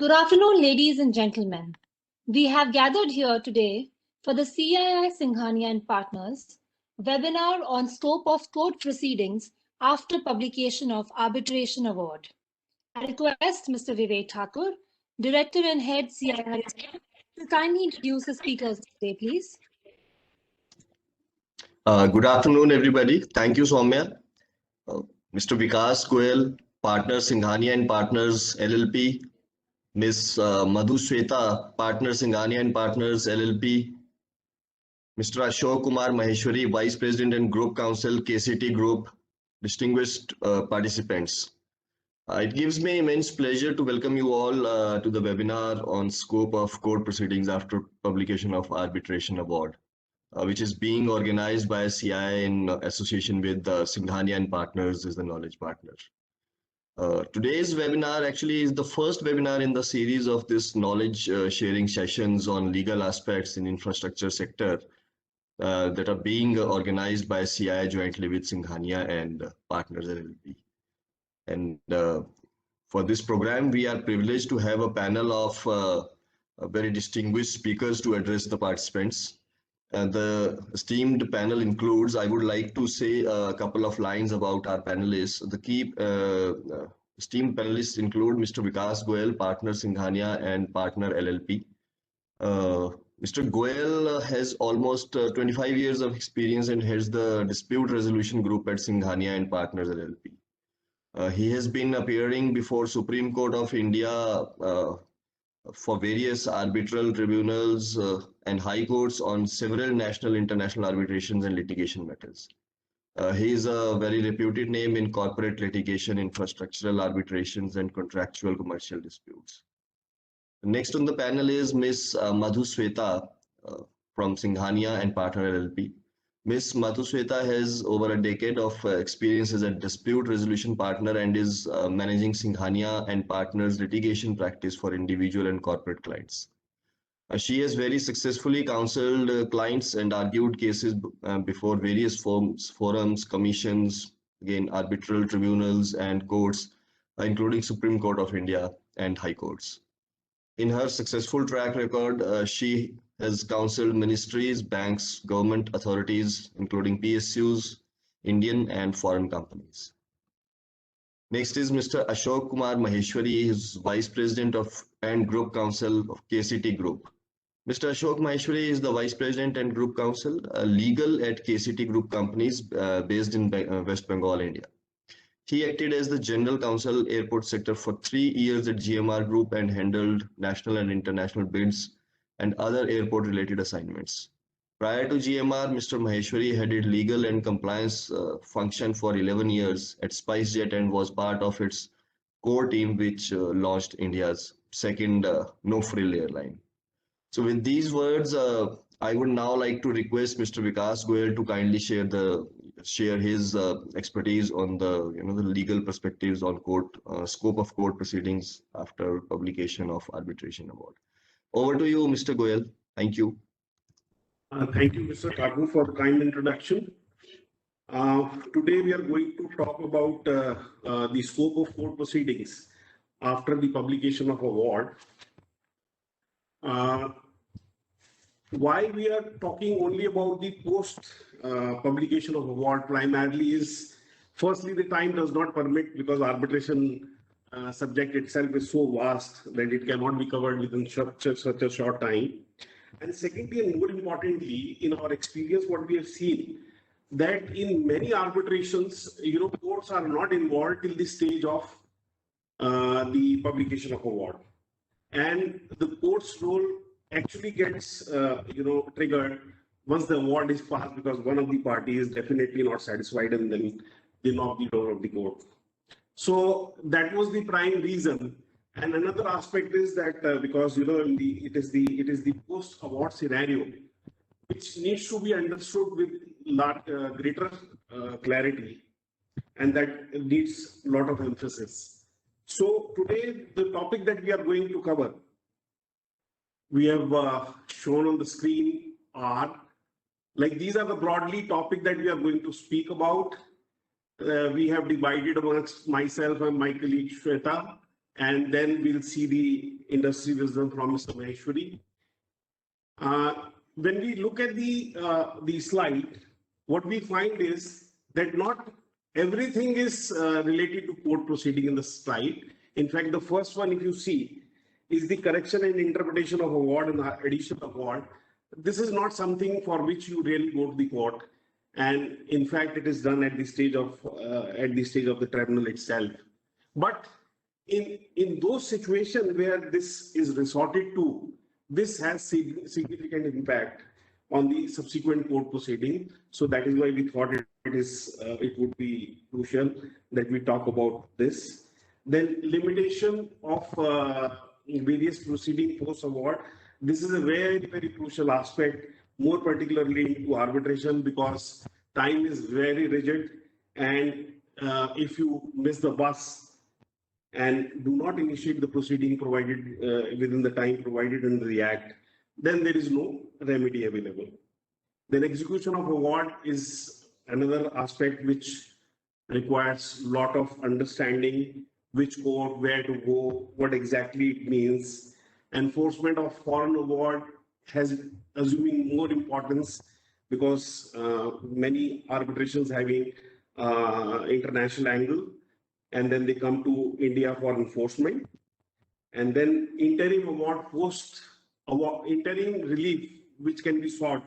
Good afternoon, ladies and gentlemen. We have gathered here today for the CII Singhania and Partners webinar on scope of court proceedings after publication of Arbitration Award. I request Mr. Vivek Thakur, Director and Head CII, to kindly introduce the speakers today, please. Good afternoon, everybody. Thank you, Soumya. Mr. Vikas Goel, Partners Singhania and Partners LLP, Ms. Madhu Shweta, Partners Singhania and Partners LLP, Mr. Ashok Kumar Maheshwari, Vice President and Group Counsel, KCT Group, distinguished participants. It gives me immense pleasure to welcome you all to the webinar on scope of court proceedings after publication of Arbitration Award, which is being organized by CII in association with Singhania and Partners as the knowledge partner. Today's webinar actually is the first webinar in the series of this knowledge sharing sessions on legal aspects in infrastructure sector that are being organized by CII jointly with Singhania and Partners LLP. And for this program, we are privileged to have a panel of very distinguished speakers to address the participants. The esteemed panel includes, I would like to say a couple of lines about our panelists. The key esteemed panelists include Mr. Vikas Goel, Partner Singhania and Partner LLP. Mr. Goel has almost 25 years of experience and heads the dispute resolution group at Singhania and Partners LLP. He has been appearing before Supreme Court of India for various arbitral tribunals and high courts on several national international arbitrations and litigation matters. He is a very reputed name in corporate litigation, infrastructural arbitrations and contractual commercial disputes. Next on the panel is Ms. Madhu Shweta from Singhania and Partner LLP. Ms. Madhu Shweta has over a decade of experience as a dispute resolution partner and is managing Singhania and Partners litigation practice for individual and corporate clients. She has very successfully counseled clients and argued cases before various forums, commissions, again, arbitral tribunals and courts, including Supreme Court of India and high courts. In her successful track record, she has counseled ministries, banks, government authorities, including PSUs, Indian and foreign companies. Next is Mr. Ashok Kumar Maheshwari, he is Vice President and Group Counsel of KCT Group. Mr. Ashok Maheshwari is the Vice President and Group Counsel, legal at KCT Group companies based in West Bengal, India. He acted as the General Counsel Airport Sector for 3 years at GMR Group and handled national and international bids and other airport related assignments. Prior to GMR, Mr. Maheshwari headed legal and compliance function for 11 years at SpiceJet and was part of its core team which launched India's second no-frill airline. So with these words, I would now like to request Mr. Vikas Goel to kindly share his expertise on the the legal perspectives on scope of court proceedings after publication of Arbitration Award. Over to you, Mr. Goel. Thank you. Thank you, Mr. Thakur, for the kind introduction. Today we are going to talk about the scope of court proceedings after the publication of award. Why we are talking only about the post publication of award primarily is, firstly, the time does not permit because arbitration subject itself is so vast that it cannot be covered within such a short time. And secondly, and more importantly, in our experience, what we have seen that in many arbitrations, courts are not involved till the stage of the publication of award, and the court's role actually gets triggered once the award is passed because one of the parties is definitely not satisfied and then they knock the door of the court. So that was the prime reason. And another aspect is that because it is the post award scenario which needs to be understood with greater clarity, and that needs a lot of emphasis. So today the topic that we are going to cover, we have shown on the screen are these are the broadly topic that we are going to speak about. We have divided amongst myself and my colleague Shweta and then we'll see the industry wisdom from Mr. Maheshwari. When we look at the slide, what we find is that not everything is related to court proceeding in the slide. In fact, the first one, if you see, is the correction and interpretation of award and the additional award. This is not something for which you really go to the court, and in fact, it is done at the stage of the tribunal itself. But in those situations where this is resorted to, this has significant impact on the subsequent court proceeding. So that is why we thought it would be crucial that we talk about this. Then limitation of various proceeding post award. This is a very, very crucial aspect, more particularly into arbitration, because time is very rigid, and if you miss the bus and do not initiate the proceeding provided within the time provided under the Act, then there is no remedy available. Then execution of award is another aspect which requires a lot of understanding, which court, where to go, what exactly it means. Enforcement of foreign award has assuming more importance because many arbitrations having international angle, and then they come to India for enforcement. And then interim award, post award, interim relief, which can be sought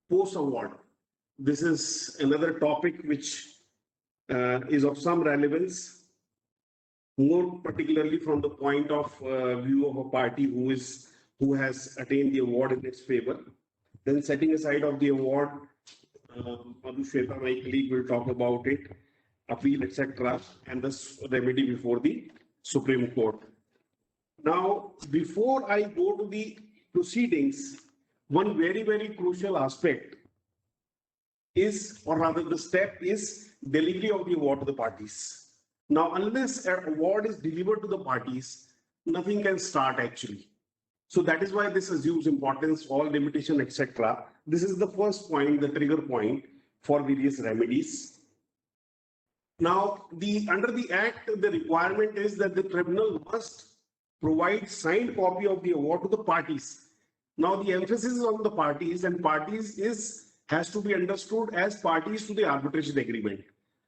post award. This is another topic which is of some relevance, more particularly from the point of view of a party who has attained the award in its favor. Then setting aside of the award, Madhu Shweta, my colleague, will talk about it, appeal, etc., and the remedy before the Supreme Court. Now, before I go to the proceedings, one very, very crucial aspect is, or rather the step is, delivery of the award to the parties. Now, unless an award is delivered to the parties, nothing can start actually. So that is why this assumes importance, all limitation, etc. This is the first point, the trigger point for various remedies. Now, under the Act, the requirement is that the tribunal must provide signed copy of the award to the parties. Now, the emphasis is on the parties, and parties has to be understood as parties to the arbitration agreement.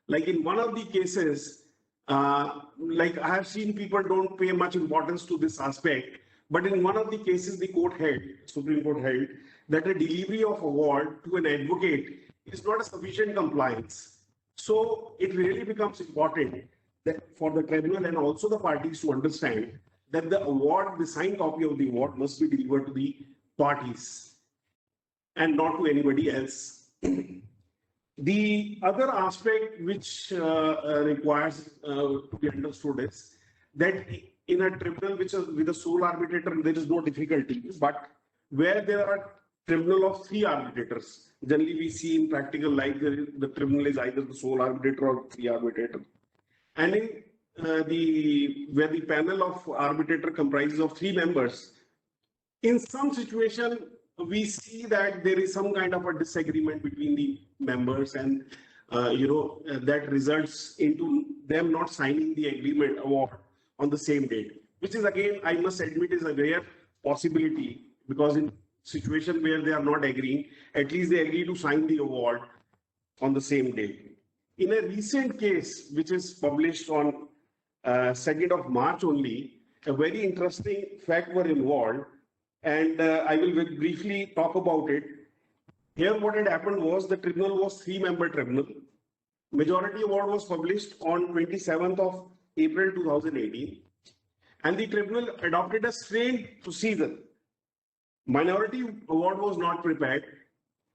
Like in one of the cases, like I have seen people don't pay much importance to this aspect, but in one of the cases, the court held, Supreme Court held, that a delivery of award to an advocate is not a sufficient compliance. So it really becomes important that for the tribunal and also the parties to understand that the award, the signed copy of the award, must be delivered to the parties and not to anybody else. The other aspect which requires to be understood is that in a tribunal which is with a sole arbitrator, there is no difficulty, but where there are tribunal of 3 arbitrators, generally we see in practical life the tribunal is either the sole arbitrator or 3 arbitrators. And in where the panel of arbitrator comprises of 3 members, in some situation we see that there is some kind of a disagreement between the members, and that results into them not signing the agreement award on the same date, which is, again, I must admit, is a rare possibility, because in situation where they are not agreeing, at least they agree to sign the award on the same date. In a recent case, which is published on 2nd of March only, a very interesting fact were involved, and I will briefly talk about it. Here what had happened was the tribunal was 3-member tribunal. Majority award was published on 27th of April 2018, and the tribunal adopted a strained procedure. Minority award was not prepared.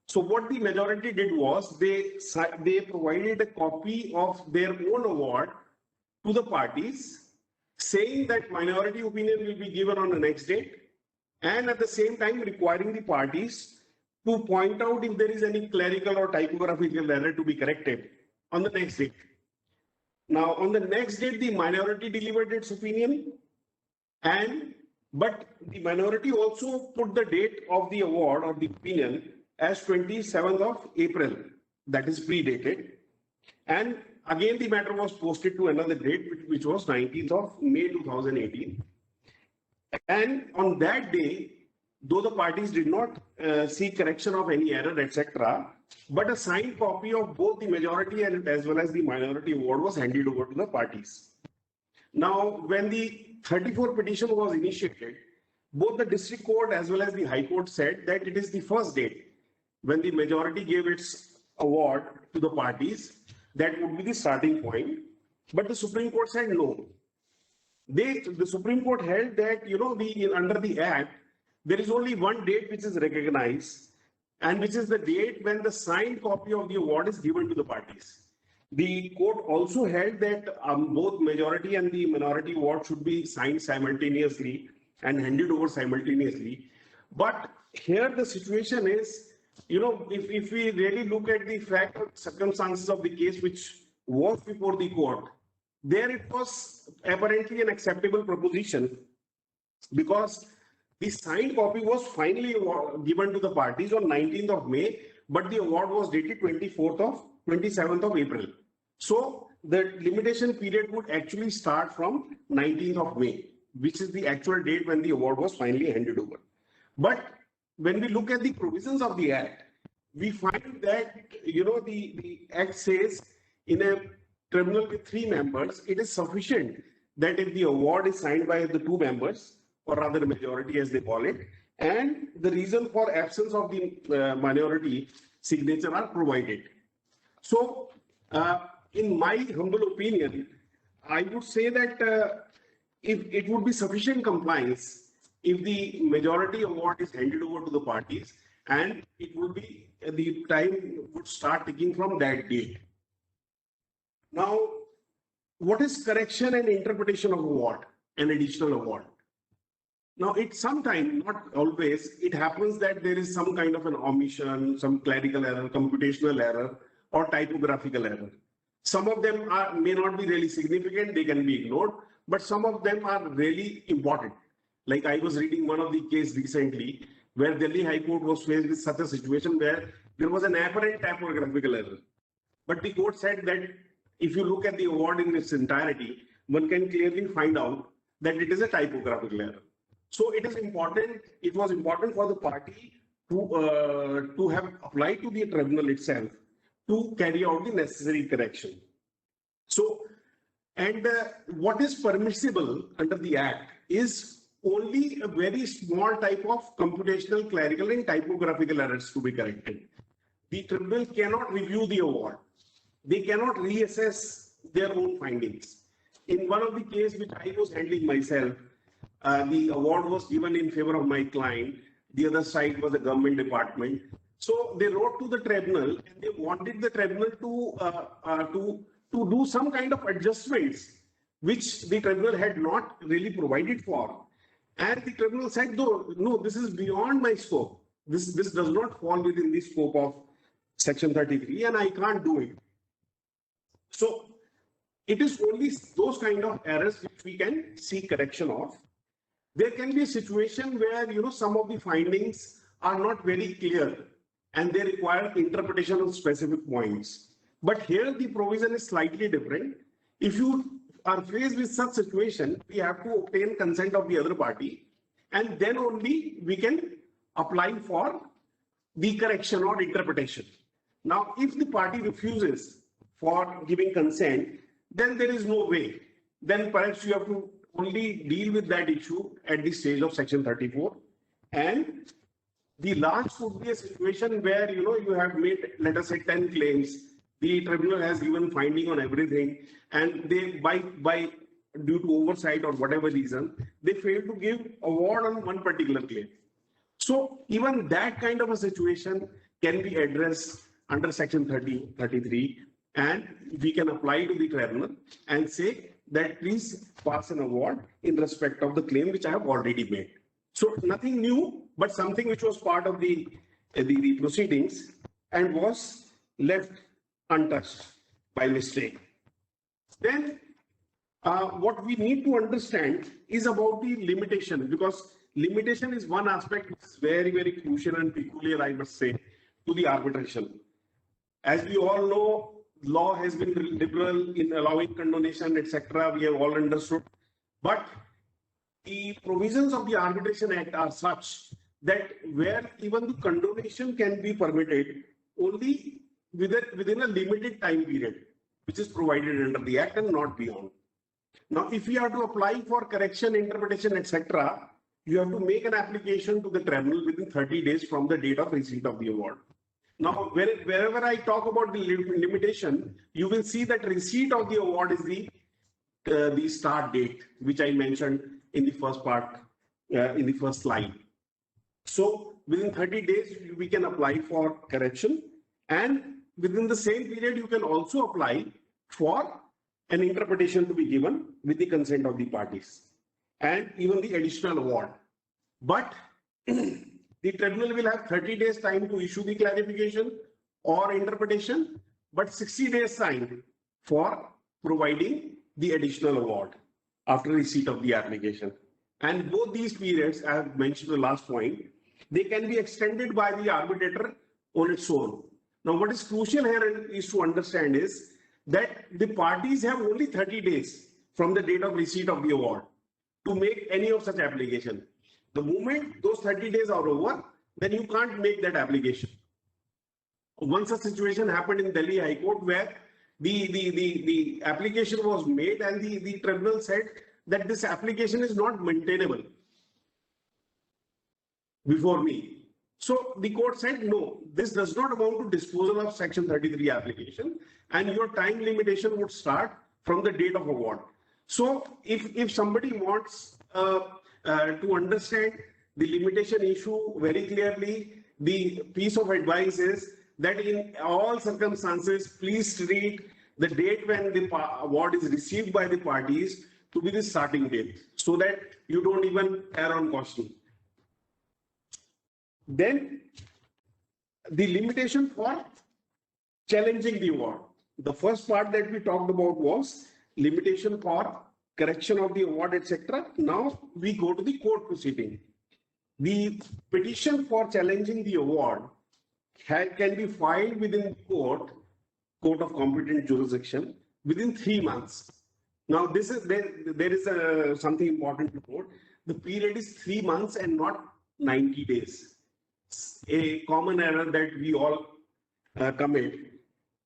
So what the majority did was they provided a copy of their own award to the parties, saying that minority opinion will be given on the next date, and at the same time requiring the parties to point out if there is any clerical or typographical error to be corrected on the next date. Now, on the next date, the minority delivered its opinion, but the minority also put the date of the award or the opinion as 27th of April, that is predated. And again, the matter was posted to another date, which was 19th of May 2018. And on that day, though the parties did not seek correction of any error, etc., but a signed copy of both the majority and as well as the minority award was handed over to the parties. Now, when the 34 petition was initiated, both the district court as well as the high court said that it is the first date when the majority gave its award to the parties, that would be the starting point. But the Supreme Court said no. The Supreme Court held that, under the Act, there is only one date which is recognized, and which is the date when the signed copy of the award is given to the parties. The court also held that both majority and the minority award should be signed simultaneously and handed over simultaneously. But here the situation is, if we really look at the fact or circumstances of the case which was before the court, there it was apparently an acceptable proposition, because the signed copy was finally given to the parties on 19th of May, but the award was dated 27th of April. So the limitation period would actually start from 19th of May, which is the actual date when the award was finally handed over. But when we look at the provisions of the Act, we find that, the Act says in a tribunal with 3 members, it is sufficient that if the award is signed by the 2 members, or rather majority as they call it, and the reason for absence of the minority signature are provided. So, in my humble opinion, I would say that if it would be sufficient compliance if the majority award is handed over to the parties, and it would be, the time would start ticking from that date. Now, what is correction and interpretation of award, an additional award? Now, it's sometimes, not always, it happens that there is some kind of an omission, some clerical error, computational error, or typographical error. Some of them may not be really significant, they can be ignored, but some of them are really important. Like I was reading one of the case recently, where Delhi High Court was faced with such a situation where there was an apparent typographical error. But the court said that if you look at the award in its entirety, one can clearly find out that it is a typographical error. So it is important, it was important for the party to have applied to the tribunal itself to carry out the necessary correction. So, and what is permissible under the Act is only a very small type of computational, clerical, and typographical errors to be corrected. The tribunal cannot review the award. They cannot reassess their own findings. In one of the cases which I was handling myself, the award was given in favor of my client. The other side was the government department. So they wrote to the tribunal and they wanted the tribunal to do some kind of adjustments, which the tribunal had not really provided for. And the tribunal said, no, this is beyond my scope. This does not fall within the scope of Section 33 and I can't do it. So it is only those kind of errors which we can seek correction of. There can be a situation where, some of the findings are not very clear and they require interpretation of specific points. But here the provision is slightly different. If you are faced with such situation, we have to obtain consent of the other party, and then only we can apply for the correction or interpretation. Now, if the party refuses for giving consent, then there is no way. Then perhaps you have to only deal with that issue at the stage of Section 34. And the last would be a situation where, you have made, let us say, 10 claims. The tribunal has given finding on everything, and they, due to oversight or whatever reason, they fail to give award on one particular claim. So even that kind of a situation can be addressed under Section 33, and we can apply to the tribunal and say that please pass an award in respect of the claim which I have already made. So nothing new, but something which was part of the proceedings and was left untouched by mistake. Then what we need to understand is about the limitation, because limitation is one aspect which is very, very crucial and peculiar, I must say, to the arbitration. As we all know, law has been liberal in allowing condonation, etc. We have all understood. But the provisions of the Arbitration Act are such that where even the condonation can be permitted only within a limited time period, which is provided under the Act and not beyond. Now, if you have to apply for correction, interpretation, etc., you have to make an application to the tribunal within 30 days from the date of receipt of the award. Now, wherever I talk about the limitation, you will see that receipt of the award is the start date, which I mentioned in the first part, in the first line. So within 30 days, we can apply for correction, and within the same period, you can also apply for an interpretation to be given with the consent of the parties and even the additional award. But the tribunal will have 30 days time to issue the clarification or interpretation, but 60 days time for providing the additional award after receipt of the application. And both these periods, I have mentioned the last point, they can be extended by the arbitrator on its own. Now, what is crucial here is to understand is that the parties have only 30 days from the date of receipt of the award to make any of such application. The moment those 30 days are over, then you can't make that application. Once a situation happened in Delhi High Court where the application was made and the tribunal said that this application is not maintainable before me. So the court said, no, this does not amount to disposal of Section 33 application, and your time limitation would start from the date of award. So if somebody wants to understand the limitation issue very clearly, the piece of advice is that in all circumstances, please treat the date when the award is received by the parties to be the starting date, so that you don't even err on caution. Then the limitation for challenging the award. The first part that we talked about was limitation for correction of the award, etc. Now we go to the court proceeding. The petition for challenging the award can be filed within the court of competent jurisdiction within 3 months. Now there is something important to note. The period is 3 months and not 90 days. A common error that we all commit.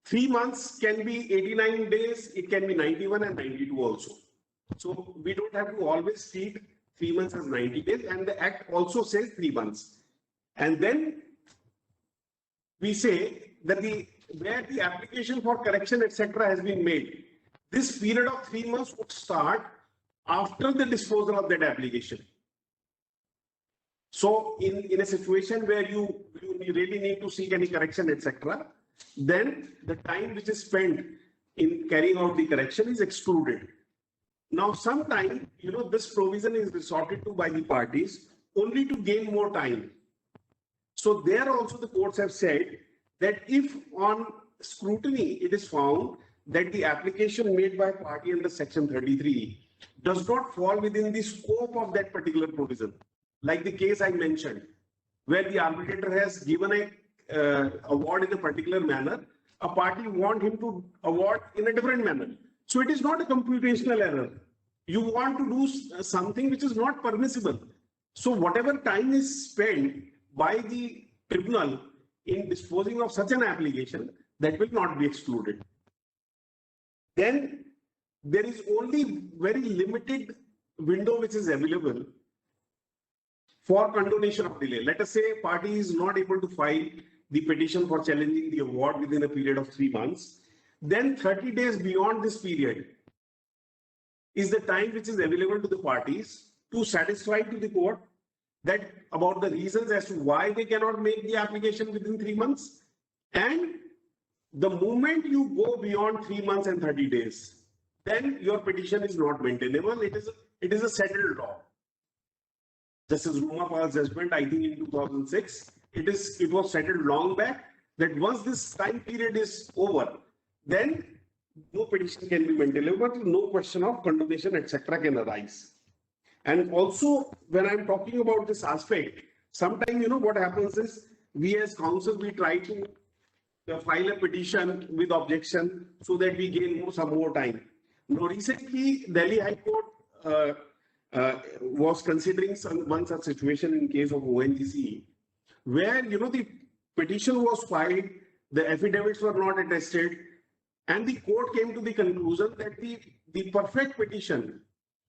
3 months can be 89 days, it can be 91 and 92 also. So we don't have to always treat 3 months as 90 days, and the Act also says 3 months. And then we say that where the application for correction, etc. has been made, this period of 3 months would start after the disposal of that application. So in a situation where you really need to seek any correction, etc., then the time which is spent in carrying out the correction is excluded. Now, sometimes, this provision is resorted to by the parties only to gain more time. So there also the courts have said that if on scrutiny it is found that the application made by party under Section 33 does not fall within the scope of that particular provision, like the case I mentioned, where the arbitrator has given a award in a particular manner, a party want him to award in a different manner. So it is not a computational error. You want to do something which is not permissible. So whatever time is spent by the tribunal in disposing of such an application, that will not be excluded. Then there is only very limited window which is available for condonation of delay. Let us say party is not able to file the petition for challenging the award within a period of 3 months. Then 30 days beyond this period is the time which is available to the parties to satisfy to the court that about the reasons as to why they cannot make the application within 3 months. And the moment you go beyond 3 months and 30 days, then your petition is not maintainable. It is a settled law. Justice Rumapal's judgment, I think in 2006, it was settled long back that once this time period is over, then no petition can be maintainable, no question of condemnation, etc. can arise. And also, when I'm talking about this aspect, sometimes, what happens is, we as counsel, we try to file a petition with objection so that we gain some more time. Now, recently, Delhi High Court was considering one such situation in case of ONGC, where the petition was filed, the affidavits were not attested, and the court came to the conclusion that the perfect petition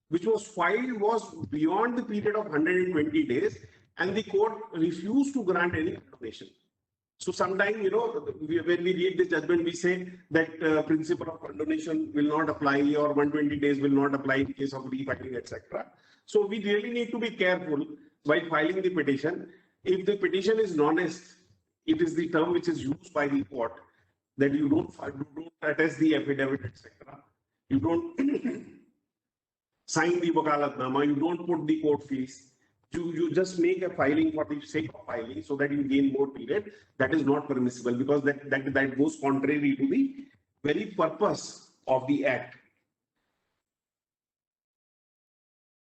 which was filed was beyond the period of 120 days, and the court refused to grant any condonation. So sometimes, when we read the judgment, we say that principle of condonation will not apply or 120 days will not apply in case of refiling, etc. So we really need to be careful while filing the petition. If the petition is honest, it is the term which is used by the court that you don't attest the affidavit, etc. You don't sign the wakalatnama, you don't put the court fees. You just make a filing for the sake of filing so that you gain more period. That is not permissible, because that goes contrary to the very purpose of the act.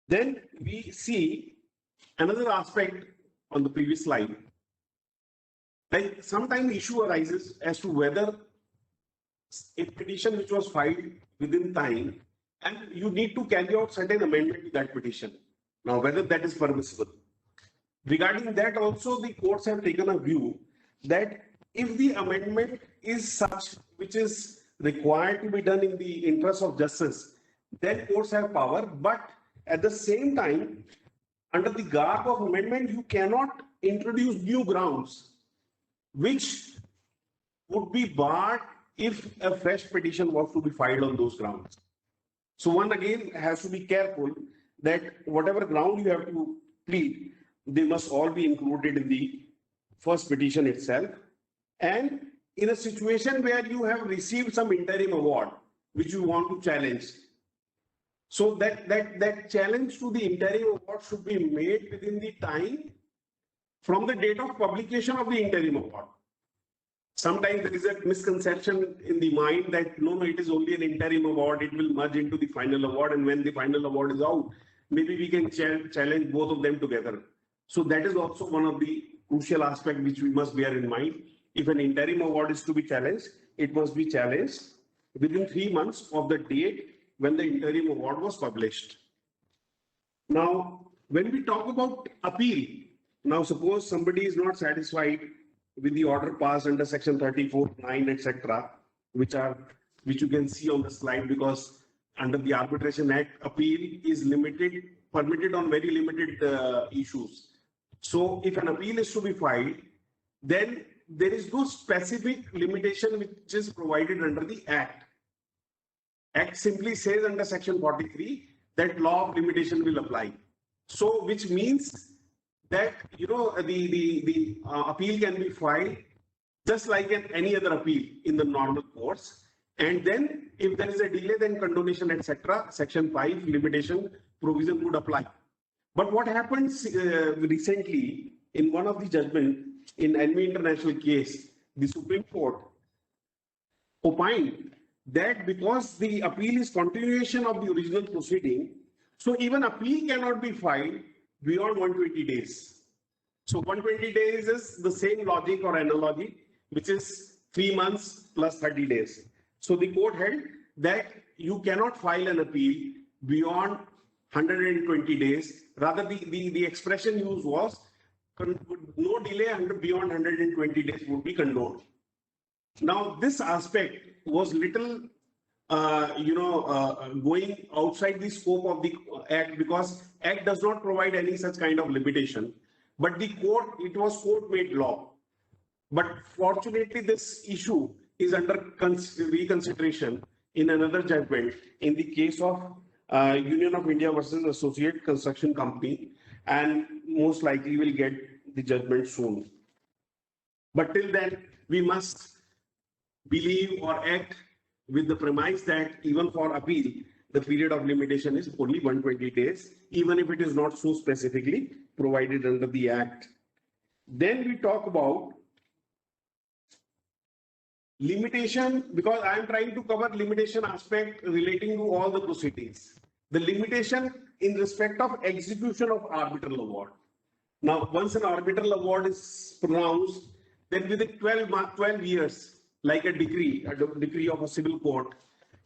Then we see another aspect on the previous slide. Like sometimes issue arises as to whether a petition which was filed within time, and you need to carry out certain amendment to that petition. Now, whether that is permissible. Regarding that also, the courts have taken a view that if the amendment is such which is required to be done in the interest of justice, then courts have power. But at the same time, under the garb of amendment, you cannot introduce new grounds which would be barred if a fresh petition was to be filed on those grounds. So one again has to be careful that whatever ground you have to plead, they must all be included in the first petition itself. And in a situation where you have received some interim award, which you want to challenge, so that challenge to the interim award should be made within the time from the date of publication of the interim award. Sometimes there is a misconception in the mind that no, it is only an interim award, it will merge into the final award, and when the final award is out, maybe we can challenge both of them together. So that is also one of the crucial aspects which we must bear in mind. If an interim award is to be challenged, it must be challenged within 3 months of the date when the interim award was published. Now, when we talk about appeal, now suppose somebody is not satisfied with the order passed under section 34(9), etc., which you can see on the slide, because under the Arbitration Act, appeal is permitted on very limited issues. So if an appeal is to be filed, then there is no specific limitation which is provided under the Act. Act simply says under section 43 that law of limitation will apply. So which means that the appeal can be filed just like any other appeal in the normal course. And then if there is a delay, then condonation, etc., section 5 limitation provision would apply. But what happens recently in one of the judgment in Enemy International case, the Supreme Court opined that because the appeal is continuation of the original proceeding, so even appeal cannot be filed beyond 120 days. So 120 days is the same logic or analogy, which is 3 months plus 30 days. So the court held that you cannot file an appeal beyond 120 days. Rather, the expression used was no delay beyond 120 days would be condoned. Now, this aspect was little, going outside the scope of the Act, because Act does not provide any such kind of limitation. But the court, it was court-made law. But fortunately, this issue is under reconsideration in another judgment in the case of Union of India versus Associate Construction Company, and most likely will get the judgment soon. But till then, we must believe or act with the premise that even for appeal, the period of limitation is only 120 days, even if it is not so specifically provided under the Act. Then we talk about limitation, because I am trying to cover limitation aspect relating to all the proceedings. The limitation in respect of execution of arbitral award. Now, once an arbitral award is pronounced, then within 12 years, like a decree of a civil court,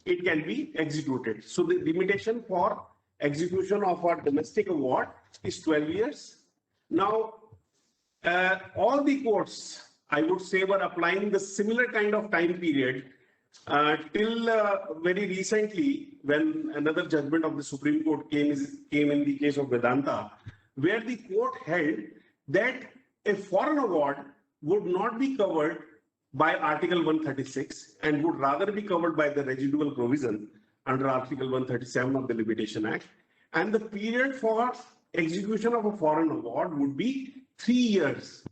it can be executed. So the limitation for execution of a domestic award is 12 years. Now, all the courts, I would say, were applying the similar kind of time period till very recently, when another judgment of the Supreme Court came in the case of Vedanta, where the court held that a foreign award would not be covered by Article 136 and would rather be covered by the residual provision under Article 137 of the Limitation Act. And the period for execution of a foreign award would be 3 years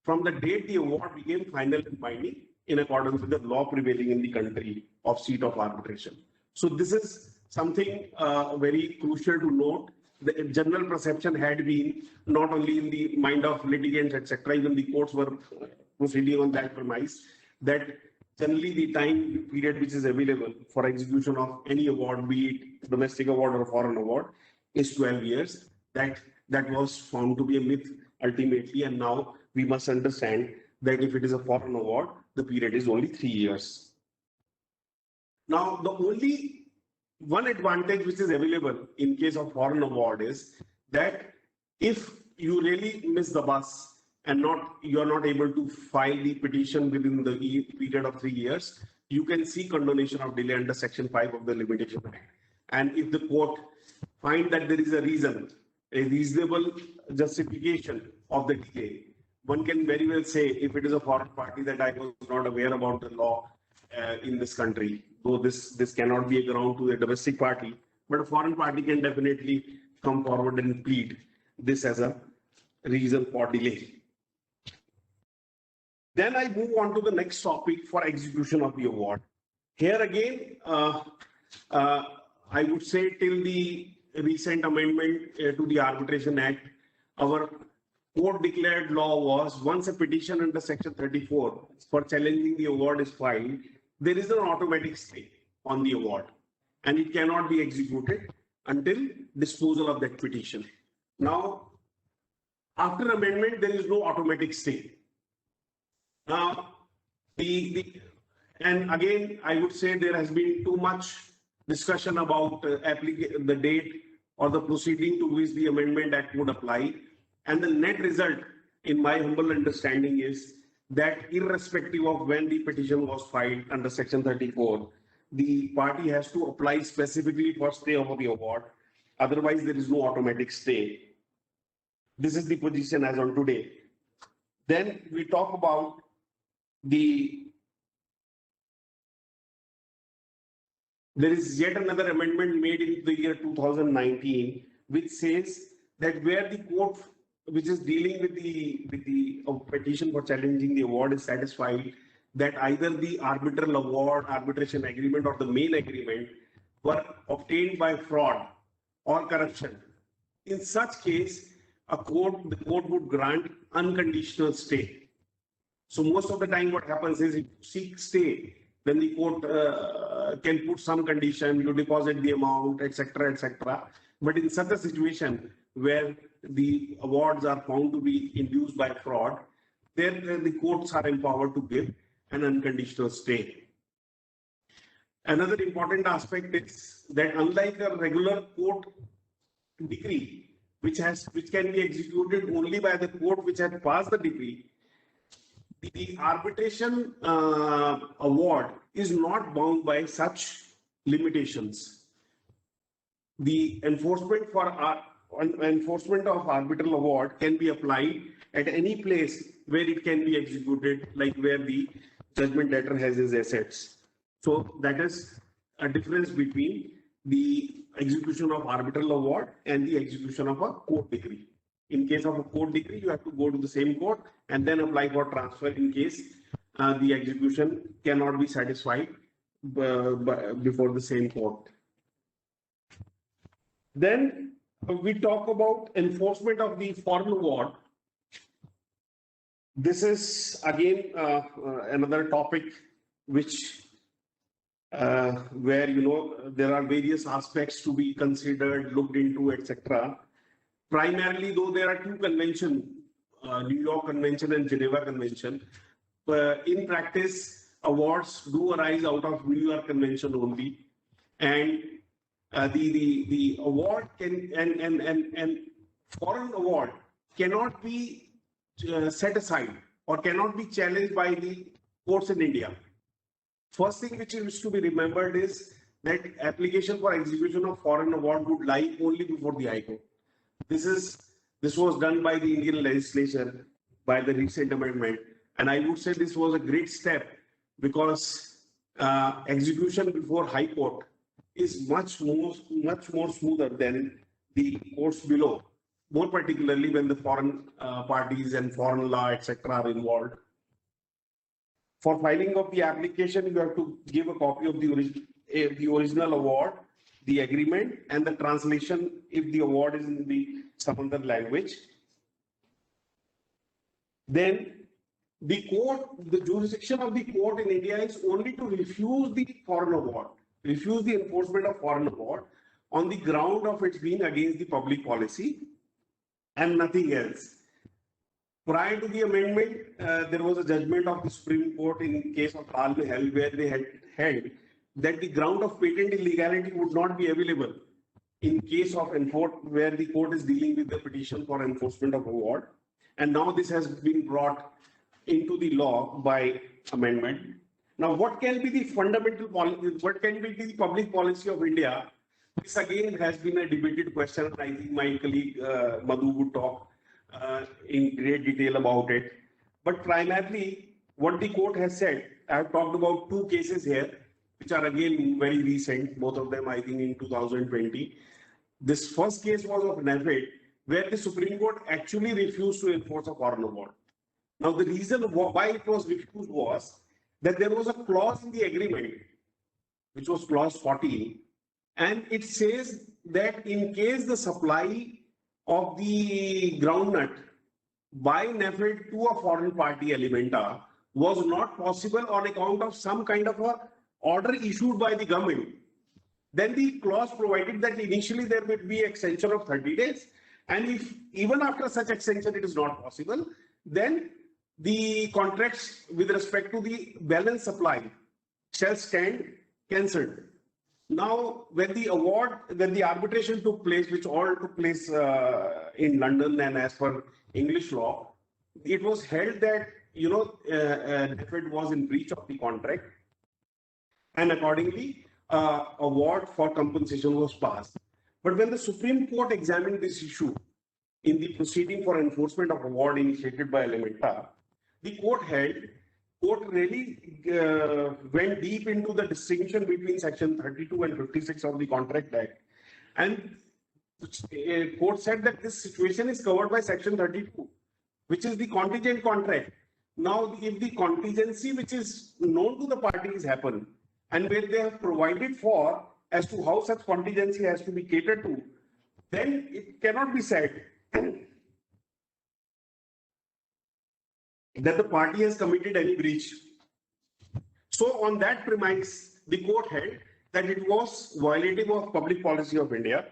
from the date the award became final and binding in accordance with the law prevailing in the country of seat of arbitration. So this is something very crucial to note. The general perception had been, not only in the mind of litigants, etc., even the courts were proceeding on that premise, that generally the time period which is available for execution of any award, be it domestic award or foreign award, is 12 years. That was found to be a myth ultimately, and now we must understand that if it is a foreign award, the period is only 3 years. Now, the only one advantage which is available in case of foreign award is that if you really miss the bus and you are not able to file the petition within the period of 3 years, you can seek condonation of delay under Section 5 of the Limitation Act. And if the court find that there is a reasonable justification of the delay, one can very well say, if it is a foreign party, that I was not aware about the law in this country, though this cannot be a ground to the domestic party, but a foreign party can definitely come forward and plead this as a reason for delay. Then I move on to the next topic for execution of the award. Here again, I would say till the recent amendment to the Arbitration Act, our court declared law was, once a petition under Section 34 for challenging the award is filed, there is an automatic stay on the award and it cannot be executed until disposal of that petition. Now, after amendment, there is no automatic stay. Now, and again, I would say there has been too much discussion about the date or the proceeding to which the Amendment Act would apply. And the net result, in my humble understanding, is that irrespective of when the petition was filed under Section 34, the party has to apply specifically for stay of the award. Otherwise, there is no automatic stay. This is the position as on today. Then we talk about there is yet another amendment made in the year 2019, which says that where the court which is dealing with the petition for challenging the award is satisfied that either the arbitral award, arbitration agreement, or the main agreement were obtained by fraud or corruption. In such case, the court would grant unconditional stay. So most of the time what happens is if you seek stay, then the court can put some condition, you deposit the amount, etc., etc. But in such a situation where the awards are found to be induced by fraud, then the courts are empowered to give an unconditional stay. Another important aspect is that unlike a regular court decree, which can be executed only by the court which had passed the decree, the arbitration award is not bound by such limitations. The enforcement of arbitral award can be applied at any place where it can be executed, like where the judgment debtor has his assets. So that is a difference between the execution of arbitral award and the execution of a court decree. In case of a court decree, you have to go to the same court and then apply for transfer in case the execution cannot be satisfied before the same court. Then we talk about enforcement of the foreign award. This is again another topic which where there are various aspects to be considered, looked into, etc. Primarily, though, there are two conventions New York Convention and Geneva Convention. In practice, awards do arise out of New York Convention only, and the award can and foreign award cannot be set aside or cannot be challenged by the courts in India. First thing which is to be remembered is that application for execution of foreign award would lie only before the High Court. This was done by the Indian legislature by the recent amendment, and I would say this was a great step because execution before High Court is much more smoother than the courts below, more particularly when the foreign parties and foreign law, etc., are involved. For filing of the application, you have to give a copy of the original award, the agreement, and the translation if the award is in some other language. Then the jurisdiction of the court in India is only to refuse the foreign award, refuse the enforcement of foreign award on the ground of its being against the public policy and nothing else. Prior to the amendment, there was a judgment of the Supreme Court in case of Tal Mahal where they had held that the ground of patent illegality would not be available in case of where the court is dealing with the petition for enforcement of award. And now this has been brought into the law by amendment. Now, what can be the fundamental policy, what can be the public policy of India? This again has been a debated question. I think my colleague Madhu would talk in great detail about it. But primarily, what the court has said, I have talked about two cases here, which are again very recent, both of them I think in 2020. This first case was of NAFED, where the Supreme Court actually refused to enforce a foreign award. Now, the reason why it was refused was that there was a clause in the agreement, which was clause 14, and it says that in case the supply of the groundnut by NAFED to a foreign party, Alimenta, was not possible on account of some kind of a order issued by the government, then the clause provided that initially there would be extension of 30 days. And if even after such extension it is not possible, then the contracts with respect to the balance supply shall stand cancelled. Now, when the arbitration took place, which all took place in London and as per English law, it was held that, NAFED was in breach of the contract, and accordingly, award for compensation was passed. But when the Supreme Court examined this issue in the proceeding for enforcement of award initiated by Alimenta, the court really went deep into the distinction between Section 32 and 56 of the Contract Act. And the court said that this situation is covered by Section 32, which is the contingent contract. Now, if the contingency which is known to the parties happen, and where they have provided for as to how such contingency has to be catered to, then it cannot be said that the party has committed any breach. So on that premise, the court held that it was violative of public policy of India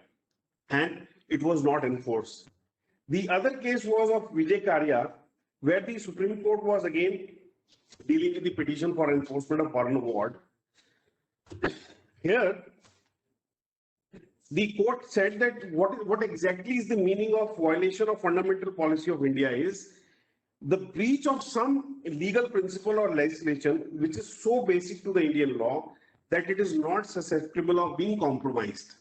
and it was not enforced. The other case was of Vijay Karya, where the Supreme Court was again dealing with the petition for enforcement of foreign award. Here, the court said that what exactly is the meaning of violation of fundamental policy of India is the breach of some legal principle or legislation which is so basic to the Indian law that it is not susceptible of being compromised.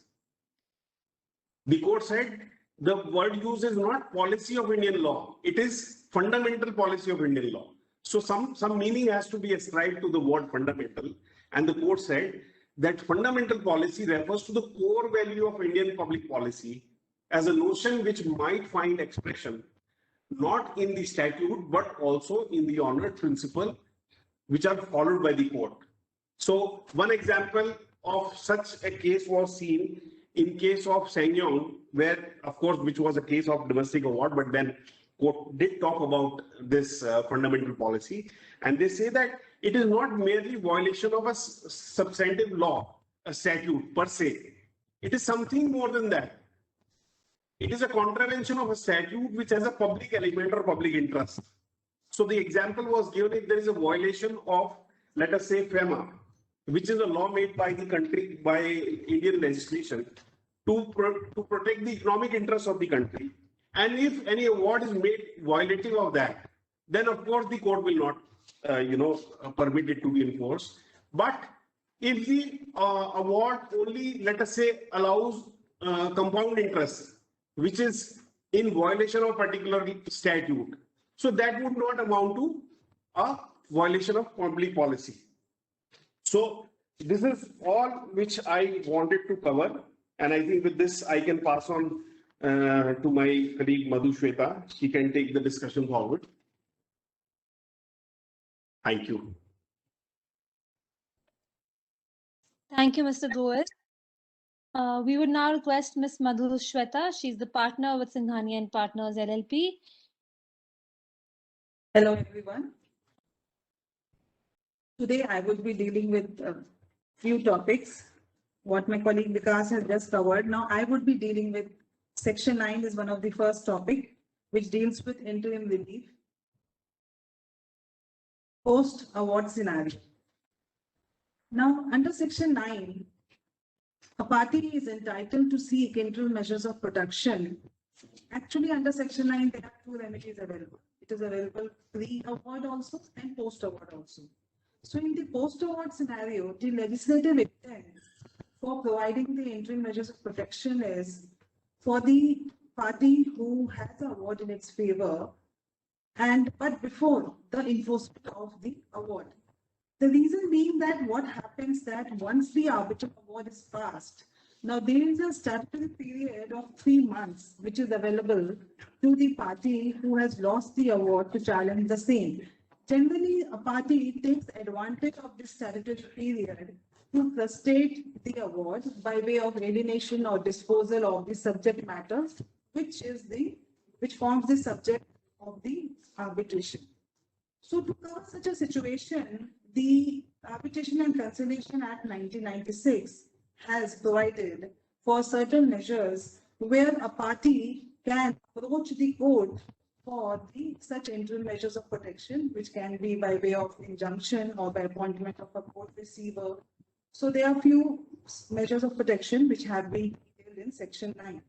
The court said the word used is not policy of Indian law, it is fundamental policy of Indian law. So some meaning has to be ascribed to the word fundamental, and the court said that fundamental policy refers to the core value of Indian public policy as a notion which might find expression not in the statute but also in the honored principle which are followed by the court. So one example of such a case was seen in case of SsangYong, where, of course, which was a case of domestic award, but then court did talk about this fundamental policy, and they say that it is not merely violation of a substantive law, a statute per se. It is something more than that. it is a contravention of a statute which has a public element or public interest. So the example was given if there is a violation of, let us say, FEMA, which is a law made by the country, by Indian legislation to protect the economic interests of the country. And if any award is made violative of that, then of course the court will not, permit it to be enforced. But if the award only, let us say, allows compound interest, which is in violation of particular statute, so that would not amount to a violation of public policy. So this is all which I wanted to cover. And I think with this, I can pass on to my colleague Madhushweta. She can take the discussion forward. Thank you. Thank you, Mr. Goel. We would now request Ms. Madhushweta. She's the partner with Singhania and Partners LLP. Hello, everyone. Today, I will be dealing with a few topics, what my colleague Vikas has just covered. Now, I would be dealing with Section 9 is one of the first topic, which deals with interim relief, post-award scenario. Now, under Section 9, a party is entitled to seek interim measures of protection. Actually, under Section 9, there are two remedies available. It is available pre-award also and post-award also. So in the post-award scenario, the legislative intent for providing the interim measures of protection is for the party who has the award in its favor, but before the enforcement of the award. The reason being that what happens that once the arbitral award is passed, now there is a statutory period of 3 months which is available to the party who has lost the award to challenge the same. Generally, a party takes advantage of this statutory period to frustrate the award by way of alienation or disposal of the subject matter, which forms the subject of the arbitration. So to cover such a situation, the Arbitration and Conciliation Act 1996 has provided for certain measures where a party can approach the court for such interim measures of protection, which can be by way of injunction or by appointment of a court receiver. So there are few measures of protection which have been detailed in Section 9.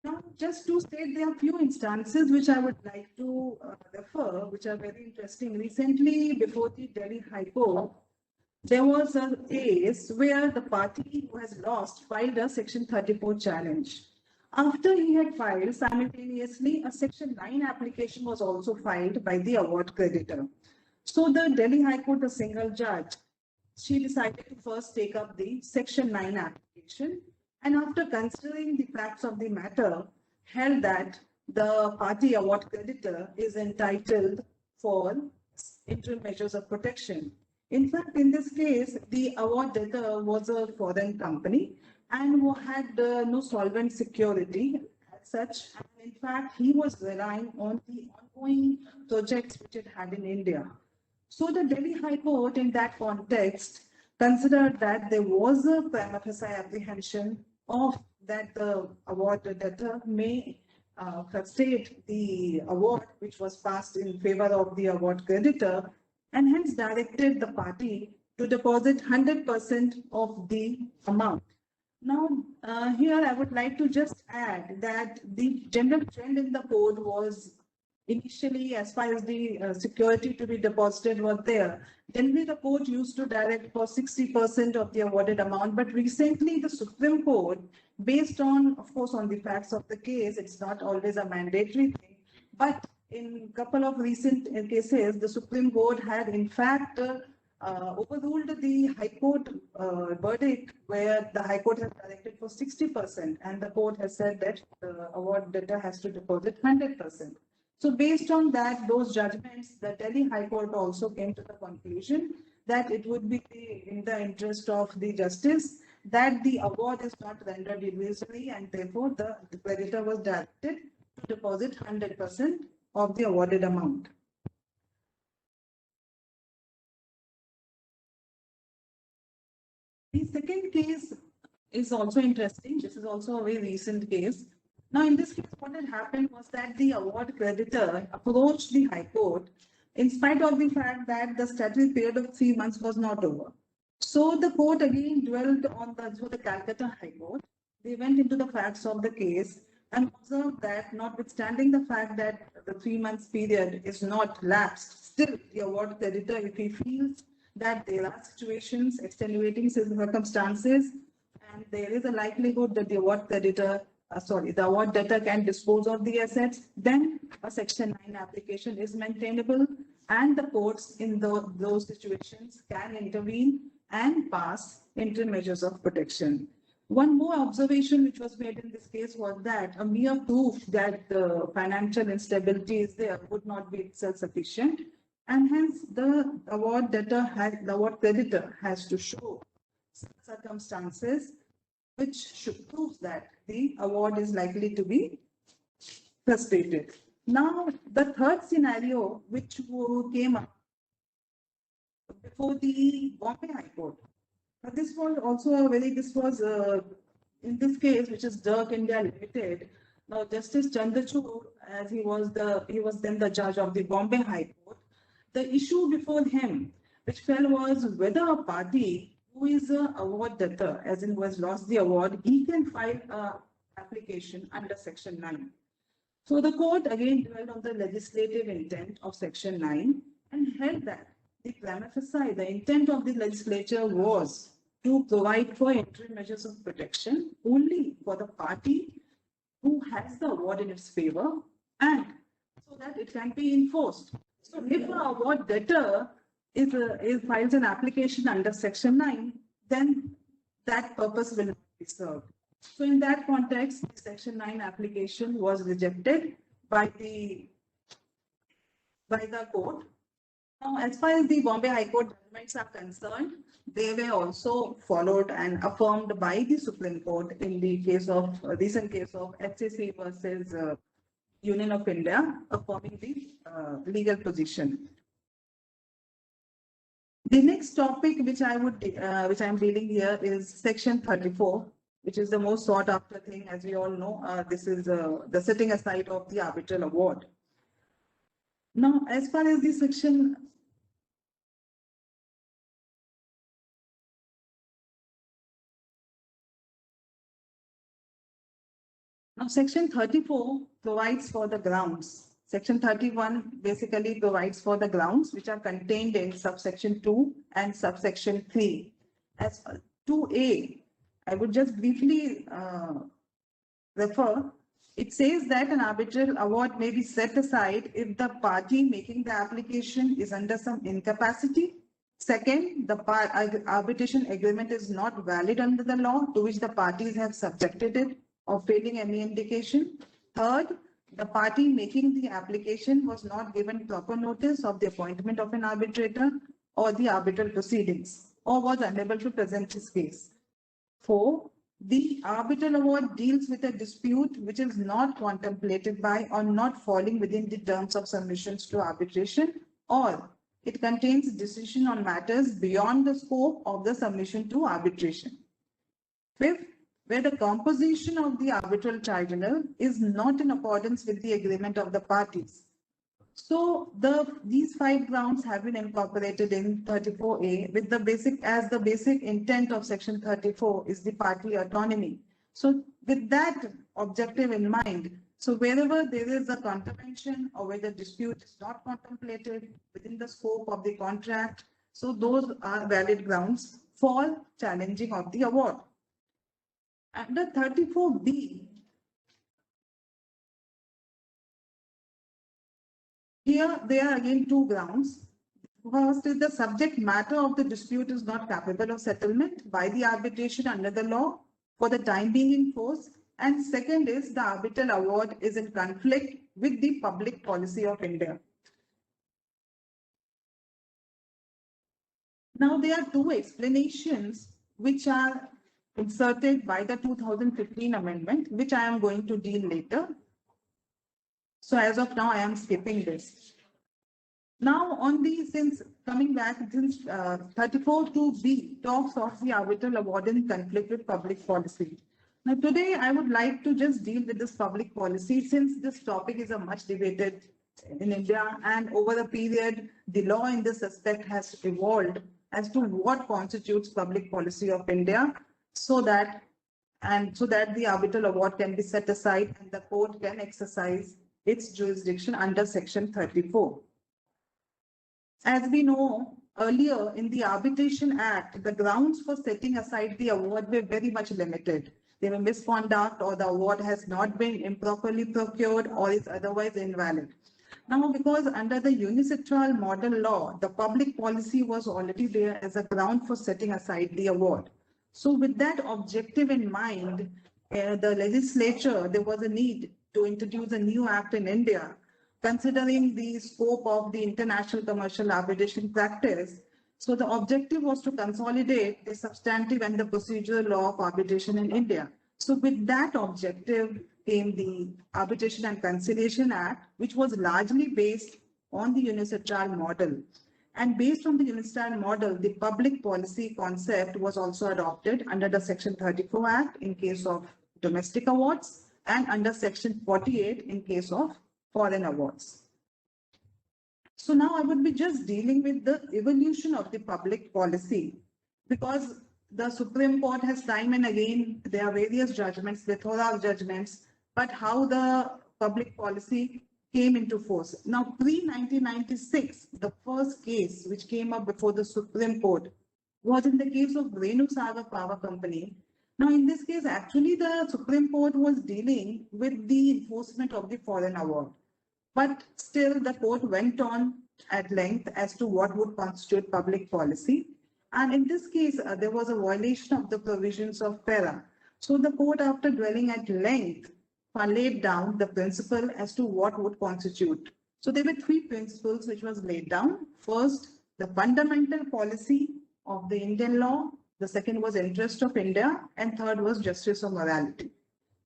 Now, just to state, there are few instances which I would like to refer, which are very interesting. Recently, before the Delhi High Court, there was a case where the party who has lost filed a Section 34 challenge. After he had filed, simultaneously, a Section 9 application was also filed by the award creditor. So the Delhi High Court, a single judge, she decided to first take up the Section 9 application, and after considering the facts of the matter, held that the party award creditor is entitled for interim measures of protection. In fact, in this case, the award debtor was a foreign company and who had no solvent security as such. And in fact, he was relying on the ongoing projects which it had in India. So the Delhi High Court in that context considered that there was a prima facie apprehension of that the award debtor may frustrate the award which was passed in favor of the award creditor, and hence directed the party to deposit 100% of the amount. Now, here I would like to just add that the general trend in the code was initially, as far as the security to be deposited was there, generally the court used to direct for 60% of the awarded amount. But recently, the Supreme Court, based on, of course, on the facts of the case, it's not always a mandatory thing, but in a couple of recent cases, the Supreme Court had in fact overruled the High Court verdict where the High Court has directed for 60% and the court has said that the award debtor has to deposit 100%. So based on that, those judgments, the Delhi High Court also came to the conclusion that it would be in the interest of the justice that the award is not rendered illusory, and therefore the creditor was directed to deposit 100% of the awarded amount. The second case is also interesting. This is also a very recent case. Now, in this case, what had happened was that the award creditor approached the High Court in spite of the fact that the statutory period of 3 months was not over. So the court again dwelled on the Calcutta High Court. They went into the facts of the case and observed that notwithstanding the fact that the 3 months period is not lapsed, still the award creditor, if he feels that there are situations, extenuating circumstances, and there is a likelihood that the award creditor, the award debtor can dispose of the assets, then a Section 9 application is maintainable, and the courts in those situations can intervene and pass interim measures of protection. One more observation which was made in this case was that a mere proof that the financial instability is there would not be itself sufficient, and hence the award creditor has to show circumstances which should prove that the award is likely to be frustrated. Now, the third scenario which came up before the Bombay High Court. This was also in this case, which is Dirk India Limited. Now, Justice Chandrachud, as he was then the judge of the Bombay High Court, the issue before him, which fell, was whether a party who is an award debtor, as in who has lost the award, he can file an application under Section 9. So the court again dwelled on the legislative intent of Section 9 and held that the prima facie, the intent of the legislature was to provide for interim measures of protection only for the party who has the award in its favor, and so that it can be enforced. So if an award debtor files an application under Section 9, then that purpose will not be served. So in that context, the Section 9 application was rejected by the court. Now, as far as the Bombay High Court judgments are concerned, they were also followed and affirmed by the Supreme Court in the recent case of HCC versus Union of India, affirming the legal position. The next topic which I'm dealing here is Section 34, which is the most sought after thing. As we all know, this is the setting aside of the arbitral award. Now, as far as the section Section 34 provides for the grounds. Section 31 basically provides for the grounds which are contained in subsection 2 and subsection 3. As 2A, I would just briefly refer. It says that an arbitral award may be set aside if the party making the application is under some incapacity. Second, the arbitration agreement is not valid under the law to which the parties have subjected it, or failing any indication. Third, the party making the application was not given proper notice of the appointment of an arbitrator or the arbitral proceedings, or was unable to present his case. 4, the arbitral award deals with a dispute which is not contemplated by or not falling within the terms of submissions to arbitration, or it contains decision on matters beyond the scope of the submission to arbitration. 5th, where the composition of the arbitral tribunal is not in accordance with the agreement of the parties. So these 5 grounds have been incorporated in 34A with the basic intent of Section 34 is the party autonomy. So with that objective in mind, so wherever there is a contravention or where the dispute is not contemplated within the scope of the contract, so those are valid grounds for challenging of the award. Under 34B, here there are again 2 grounds. First is the subject matter of the dispute is not capable of settlement by the arbitration under the law for the time being in force. And second is the arbitral award is in conflict with the public policy of India. Now there are 2 explanations which are inserted by the 2015 amendment, which I am going to deal later. So as of now, I am skipping this. Now since 34 to B talks of the arbitral award in conflict with public policy. Now, today I would like to just deal with this public policy since this topic is a much debated in India, and over a period, the law in this aspect has evolved as to what constitutes public policy of India, so that the arbitral award can be set aside and the court can exercise its jurisdiction under Section 34. As we know, earlier in the Arbitration Act, the grounds for setting aside the award were very much limited. There were misconduct, or the award has not been improperly procured, or is otherwise invalid. Now, because under the unilateral model law, the public policy was already there as a ground for setting aside the award. So with that objective in mind, the legislature, there was a need to introduce a new act in India, considering the scope of the international commercial arbitration practice. So the objective was to consolidate the substantive and the procedural law of arbitration in India. So with that objective came the Arbitration and Conciliation Act, which was largely based on the unilateral model. And based on the unilateral model, the public policy concept was also adopted under the Section 34 Act in case of domestic awards, and under Section 48 in case of foreign awards. So now I would be just dealing with the evolution of the public policy, because the Supreme Court has time and again, there are various judgments, plethora of judgments, but how the public policy came into force. Now, pre-1996, the first case which came up before the Supreme Court was in the case of Renu Sagar Power Company. Now, in this case, actually, the Supreme Court was dealing with the enforcement of the foreign award. But still, the court went on at length as to what would constitute public policy. And in this case, there was a violation of the provisions of FERA. So the court, after dwelling at length, laid down the principle as to what would constitute. So there were three principles which was laid down. First, the fundamental policy of the Indian law. The second was interest of India. And third was justice or morality.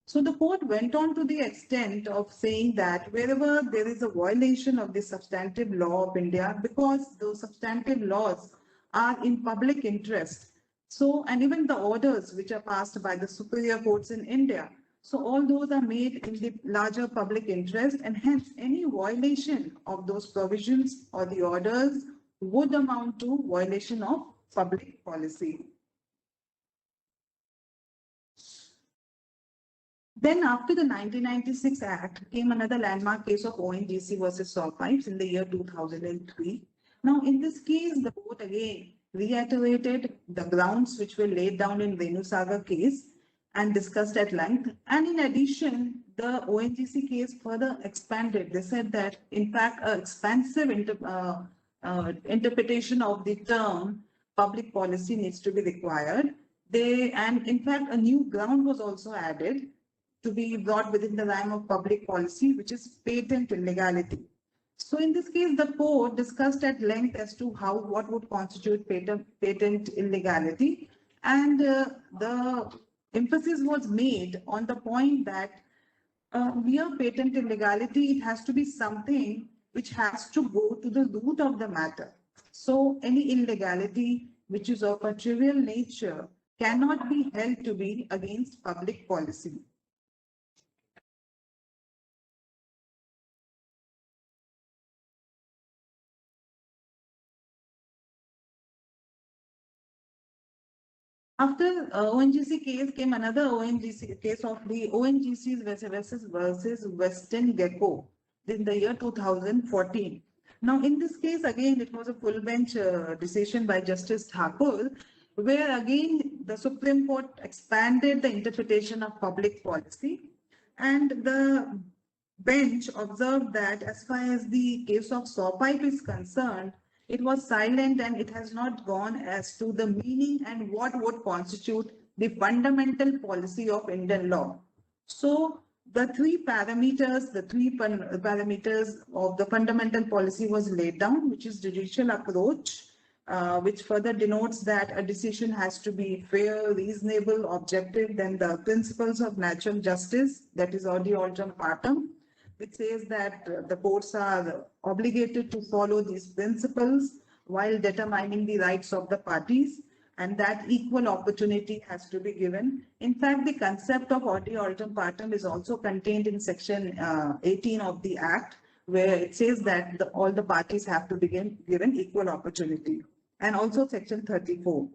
So the court went on to the extent of saying that wherever there is a violation of the substantive law of India, because those substantive laws are in public interest, so, and even the orders which are passed by the superior courts in India, so all those are made in the larger public interest, and hence any violation of those provisions or the orders would amount to violation of public policy. Then after the 1996 Act came another landmark case of ONGC versus Saw Pipes in the year 2003. Now in this case, the court again reiterated the grounds which were laid down in Renu Sagar case and discussed at length. And in addition, the ONGC case further expanded. They said that in fact, an expansive interpretation of the term public policy needs to be required. And in fact, a new ground was also added to be brought within the realm of public policy, which is patent illegality. So in this case, the court discussed at length as to what would constitute patent illegality. And the emphasis was made on the point that via patent illegality, it has to be something which has to go to the root of the matter. So any illegality which is of a trivial nature cannot be held to be against public policy. After ONGC case came another ONGC case of the ONGCs versus Western Gecko in the year 2014. Now, in this case, again, it was a full bench decision by Justice Thakur, where again the Supreme Court expanded the interpretation of public policy, and the bench observed that as far as the case of Saw Pipe is concerned, it was silent and it has not gone as to the meaning and what would constitute the fundamental policy of Indian law. So the three parameters of the fundamental policy was laid down, which is judicial approach, which further denotes that a decision has to be fair, reasonable, objective. Then the principles of natural justice, that is Audi Alteram Partem, which says that the courts are obligated to follow these principles while determining the rights of the parties. and that equal opportunity has to be given. In fact, the concept of audi alteram partem is also contained in section 18 of the Act, where it says that all the parties have to be given equal opportunity, and also section 34.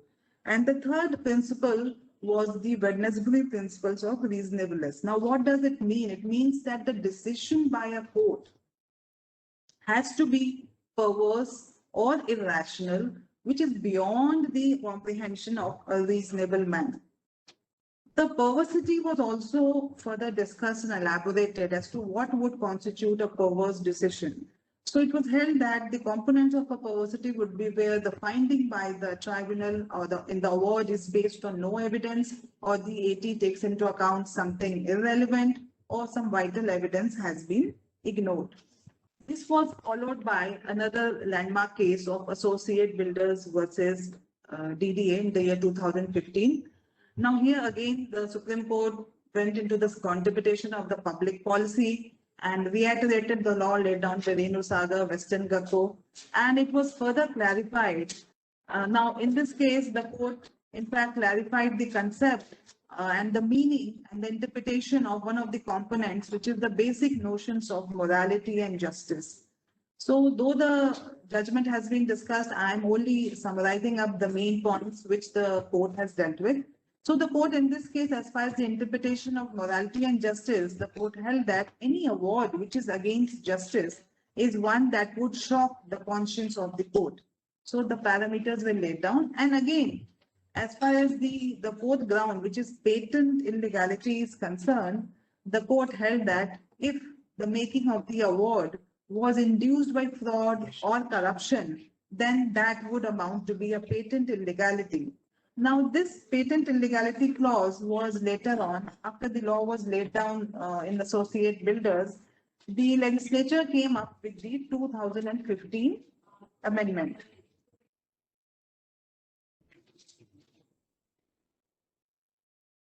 And the third principle was the Wednesbury principles of reasonableness. Now, what does it mean? It means that the decision by a court has to be perverse or irrational, which is beyond the comprehension of a reasonable man. The perversity was also further discussed and elaborated as to what would constitute a perverse decision. So it was held that the components of a perversity would be where the finding by the tribunal or in the award is based on no evidence, or the AT takes into account something irrelevant, or some vital evidence has been ignored. This was followed by another landmark case of Associate Builders versus DDA in the year 2015. Now here again, the Supreme Court went into this interpretation of the public policy and reiterated the law laid down by Renu Sagar, Western Gakko, and it was further clarified. Now in this case, the court in fact clarified the concept and the meaning and the interpretation of one of the components, which is the basic notions of morality and justice. So though the judgment has been discussed, I am only summarizing up the main points which the court has dealt with. So the court in this case, as far as the interpretation of morality and justice, the court held that any award which is against justice is one that would shock the conscience of the court. So the parameters were laid down. And again, as far as the fourth ground, which is patent illegality, is concerned, the court held that if the making of the award was induced by fraud or corruption, then that would amount to be a patent illegality. Now, this patent illegality clause was later on, after the law was laid down in Associate Builders, the legislature came up with the 2015 amendment.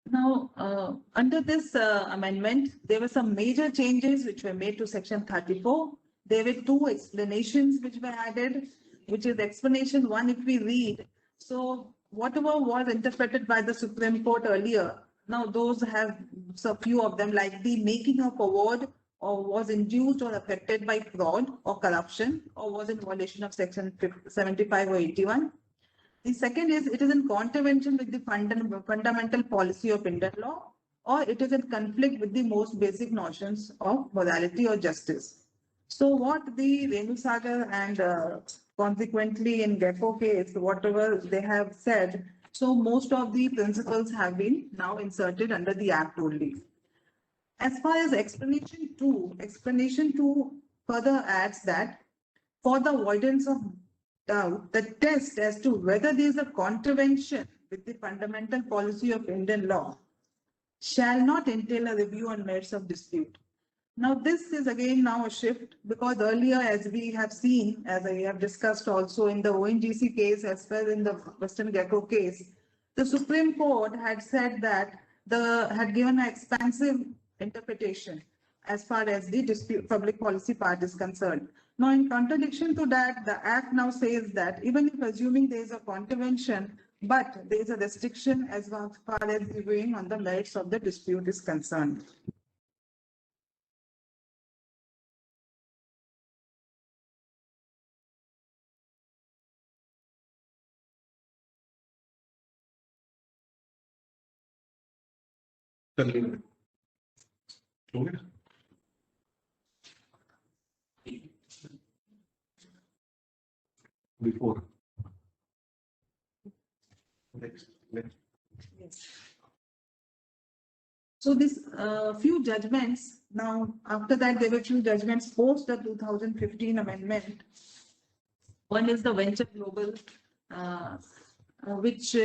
Now, under this amendment, there were some major changes which were made to section 34. There were two explanations which were added, which is explanation one if we read. So whatever was interpreted by the Supreme Court earlier, now those have a few of them, like the making of award or was induced or affected by fraud or corruption or was in violation of section 75 or 81. The second is it is in contravention with the fundamental policy of Indian law, or it is in conflict with the most basic notions of morality or justice. So what the Renu Sagar and consequently in Gecko case, whatever they have said, so most of the principles have been now inserted under the Act only. As far as explanation two further adds that for the avoidance of doubt, the test as to whether there is a contravention with the fundamental policy of Indian law shall not entail a review on merits of dispute. Now, this is again now a shift, because earlier, as we have seen, as I have discussed also in the ONGC case as well in the Western Gecko case, the Supreme Court had said that had given an expansive interpretation as far as the dispute public policy part is concerned. Now, in contradiction to that, the Act now says that even if assuming there is a contravention, but there is a restriction as far as reviewing on the merits of the dispute is concerned. Before. Next. Yes. So this few judgments, now after that there were few judgments post the 2015 amendment. One is the Venture Global, which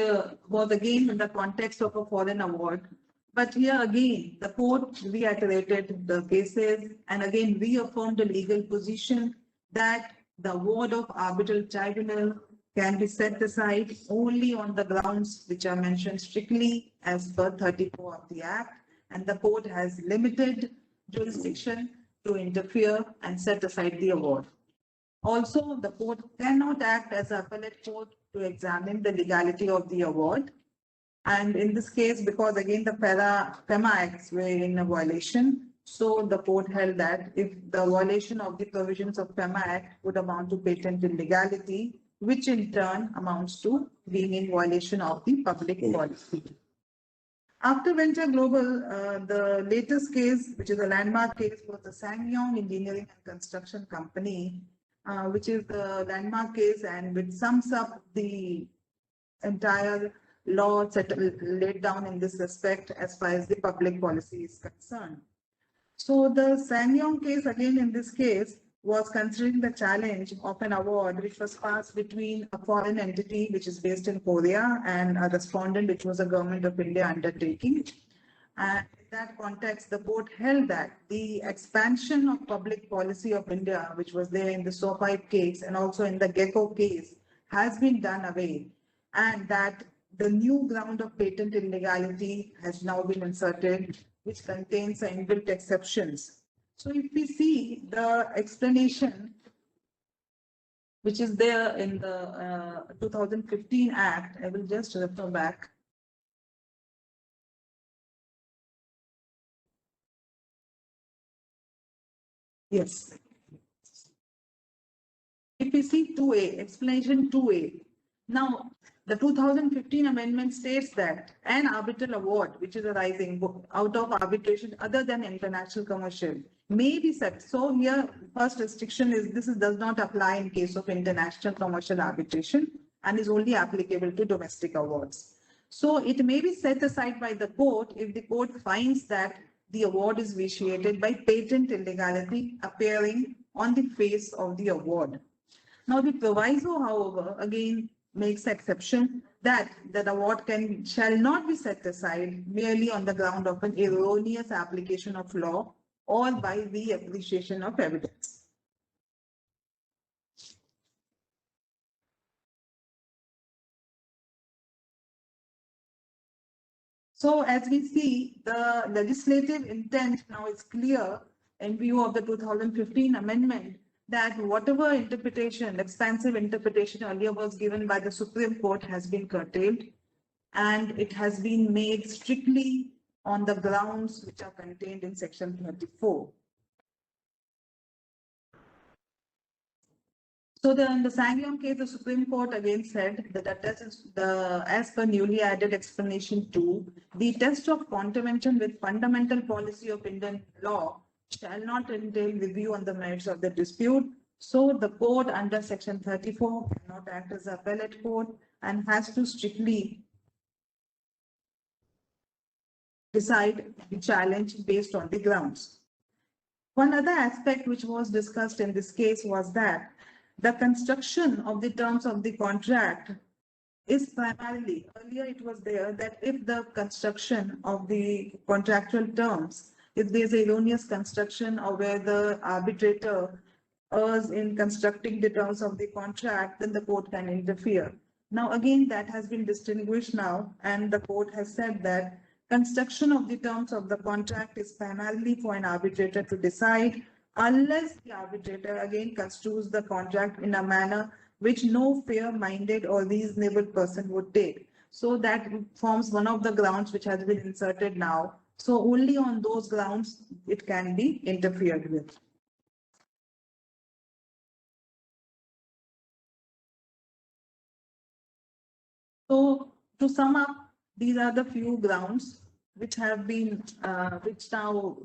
was again in the context of a foreign award. But here again, the court reiterated the cases and again reaffirmed the legal position that the award of arbitral tribunal can be set aside only on the grounds which are mentioned strictly as per 34 of the Act, and the court has limited jurisdiction to interfere and set aside the award. Also, the court cannot act as an appellate court to examine the legality of the award. And in this case, because again the PEMA acts were in a violation, so the court held that if the violation of the provisions of PEMA Act would amount to patent illegality, which in turn amounts to being in violation of the public policy. After Venture Global, the latest case, which is a landmark case, was the SsangYong Engineering and Construction Company, which is the landmark case and which sums up the entire law laid down in this respect as far as the public policy is concerned. So the SsangYong case, again in this case, was considering the challenge of an award which was passed between a foreign entity which is based in Korea and a respondent which was a Government of India undertaking. And in that context, the court held that the expansion of public policy of India, which was there in the Sopipe case and also in the Gecko case, has been done away, and that the new ground of patent illegality has now been inserted, which contains inbuilt exceptions. So if we see the explanation, which is there in the 2015 Act, I will just refer back. Yes. If we see 2A, explanation 2A. Now, the 2015 amendment states that an arbitral award, which is arising out of arbitration other than international commercial, may be set. So here, first restriction is this does not apply in case of international commercial arbitration and is only applicable to domestic awards. So it may be set aside by the court if the court finds that the award is vitiated by patent illegality appearing on the face of the award. Now the proviso, however, again makes exception that the award shall not be set aside merely on the ground of an erroneous application of law or by the appreciation of evidence. So as we see, the legislative intent now is clear in view of the 2015 amendment that whatever interpretation, expansive interpretation earlier was given by the Supreme Court has been curtailed, and it has been made strictly on the grounds which are contained in section 34. So in the SsangYong case, the Supreme Court again said that as per newly added explanation 2, the test of contravention with fundamental policy of Indian law shall not entail review on the merits of the dispute. So the court under section 34 cannot act as appellate court and has to strictly decide the challenge based on the grounds. One other aspect which was discussed in this case was that the construction of the terms of the contract is primarily, earlier it was there that if the construction of the contractual terms, if there's erroneous construction or where the arbitrator errs in constructing the terms of the contract, then the court can interfere. Now again, that has been distinguished now, and the court has said that construction of the terms of the contract is primarily for an arbitrator to decide, unless the arbitrator again construes the contract in a manner which no fair-minded or reasonable person would take. So that forms one of the grounds which has been inserted now. So only on those grounds it can be interfered with. So to sum up, these are the few grounds which have been, which now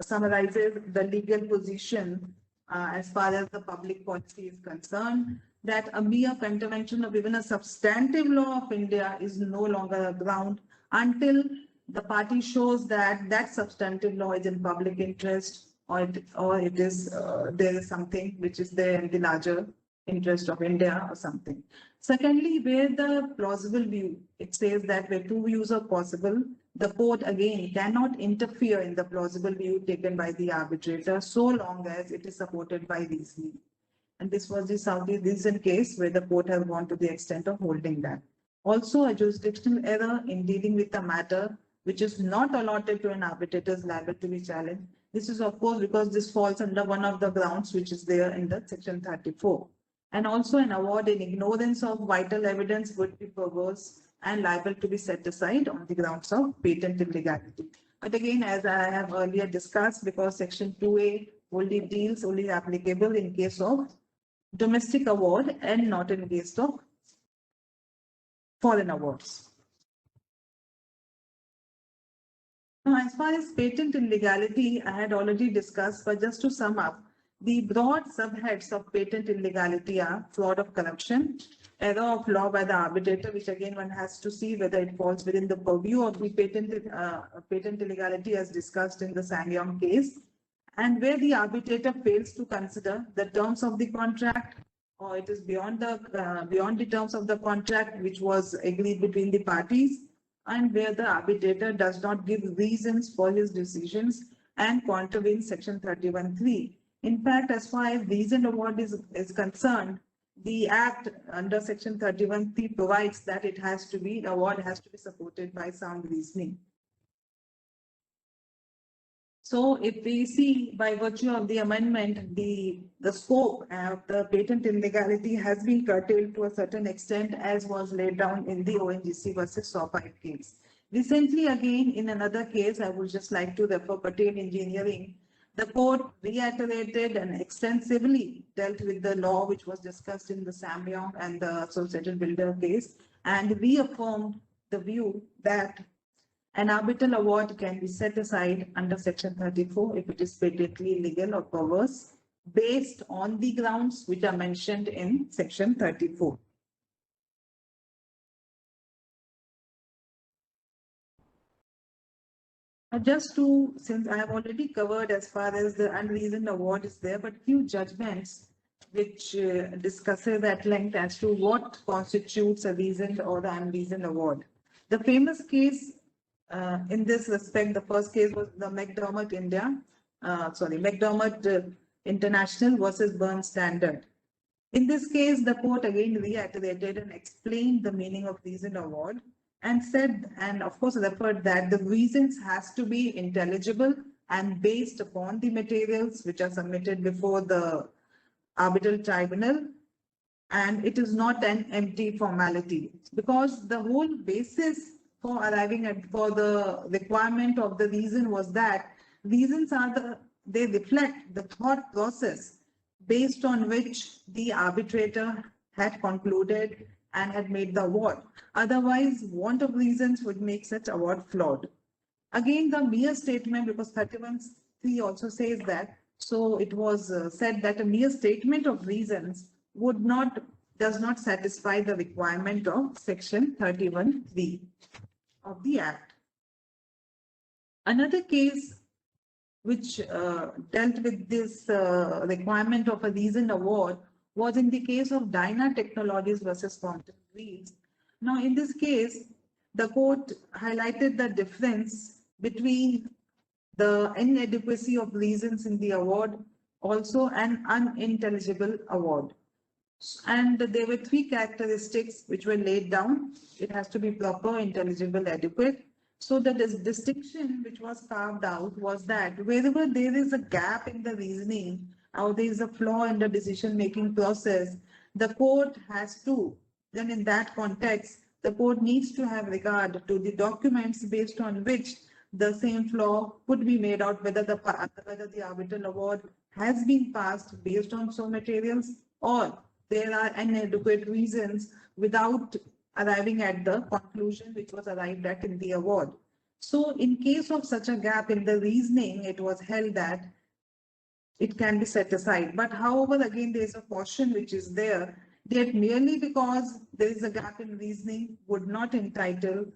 summarizes the legal position as far as the public policy is concerned, that a mere contravention of even a substantive law of India is no longer a ground until the party shows that that substantive law is in public interest, or it is there is something which is there in the larger interest of India or something. Secondly, where the plausible view, it says that where two views are possible, the court again cannot interfere in the plausible view taken by the arbitrator so long as it is supported by reasoning. And this was the Southeast Asian case where the court has gone to the extent of holding that. Also, a jurisdictional error in dealing with a matter which is not allotted to an arbitrator's liable to be challenged. This is of course because this falls under one of the grounds which is there in the section 34. And also an award in ignorance of vital evidence would be perverse and liable to be set aside on the grounds of patent illegality. But again, as I have earlier discussed, because Section 2A only applicable in case of domestic award and not in case of foreign awards. Now, as far as patent illegality, I had already discussed, but just to sum up, the broad subheads of patent illegality are fraud of corruption, error of law by the arbitrator, which again one has to see whether it falls within the purview of the patent illegality as discussed in the SsangYong case, and where the arbitrator fails to consider the terms of the contract, or it is beyond the terms of the contract which was agreed between the parties, and where the arbitrator does not give reasons for his decisions and contravenes Section 31(3). In fact, as far as reasoned award is concerned, the Act under Section 31(3) provides that the award has to be supported by sound reasoning. So if we see by virtue of the amendment, the scope of the patent illegality has been curtailed to a certain extent, as was laid down in the ONGC versus SOPIPE case. Recently, again, in another case, I would just like to refer Patel Engineering. The court reiterated and extensively dealt with the law which was discussed in the SsangYong and the Associated Builder case, and reaffirmed the view that an arbitral award can be set aside under Section 34 if it is patently illegal or perverse, based on the grounds which are mentioned in Section 34. Since I have already covered as far as the unreasoned award is there, but few judgments which discusses at length as to what constitutes a reasoned or the unreasoned award. The famous case in this respect, the first case was the McDermott International versus Burns Standard. In this case, the court again reiterated and explained the meaning of reasoned award and said, and of course referred that the reasons has to be intelligible and based upon the materials which are submitted before the arbitral tribunal, and it is not an empty formality, because the whole basis for arriving at the requirement of the reason was that reasons they reflect the thought process based on which the arbitrator had concluded and had made the award. Otherwise, want of reasons would make such award flawed. Again, the mere statement, because 31(3) also says that, so it was said that a mere statement of reasons does not satisfy the requirement of Section 31(3) of the Act. Another case which dealt with this requirement of a reasoned award was in the case of Dyna Technologies versus Compton Reeds. Now, in this case, the court highlighted the difference between the inadequacy of reasons in the award, also an unintelligible award. And there were three characteristics which were laid down. It has to be proper, intelligible, adequate. So the distinction which was carved out was that wherever there is a gap in the reasoning or there is a flaw in the decision-making process, the court has to, then in that context, the court needs to have regard to the documents based on which the same flaw could be made out, whether the arbitral award has been passed based on some materials or there are inadequate reasons without arriving at the conclusion which was arrived at in the award. So in case of such a gap in the reasoning, it was held that it can be set aside. But however, again, there is a caution which is there that merely because there is a gap in reasoning would not entitle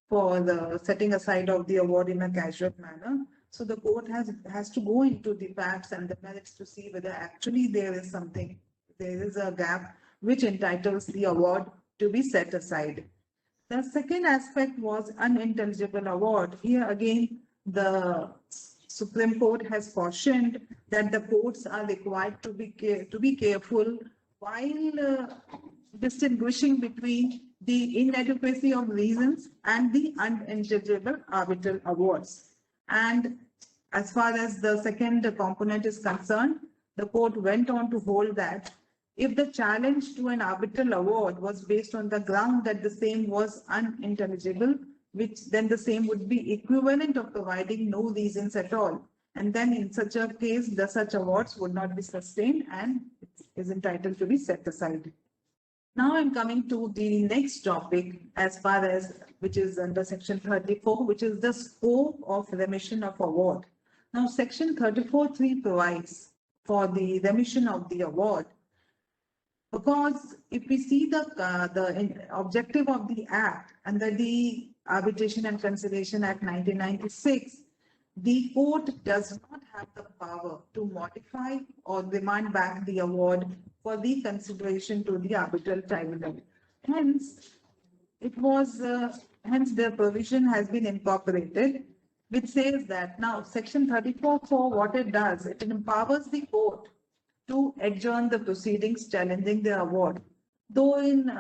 for the setting aside of the award in a casual manner. So the court has to go into the facts and the merits to see whether actually there is a gap which entitles the award to be set aside. The second aspect was unintelligible award. Here again, the Supreme Court has cautioned that the courts are required to be careful while distinguishing between the inadequacy of reasons and the unintelligible arbitral awards. And as far as the second component is concerned, the court went on to hold that if the challenge to an arbitral award was based on the ground that the same was unintelligible, which then the same would be equivalent of providing no reasons at all. And then in such a case, the such awards would not be sustained and is entitled to be set aside. Now I'm coming to the next topic as far as which is under section 34, which is the scope of remission of award. Now section 34(3) provides for the remission of the award, because if we see the objective of the act under the Arbitration and Conciliation Act 1996, the court does not have the power to modify or demand back the award for reconsideration to the arbitral tribunal. Hence, hence the provision has been incorporated, which says that now section 34(4), what it does, it empowers the court to adjourn the proceedings challenging the award. Though in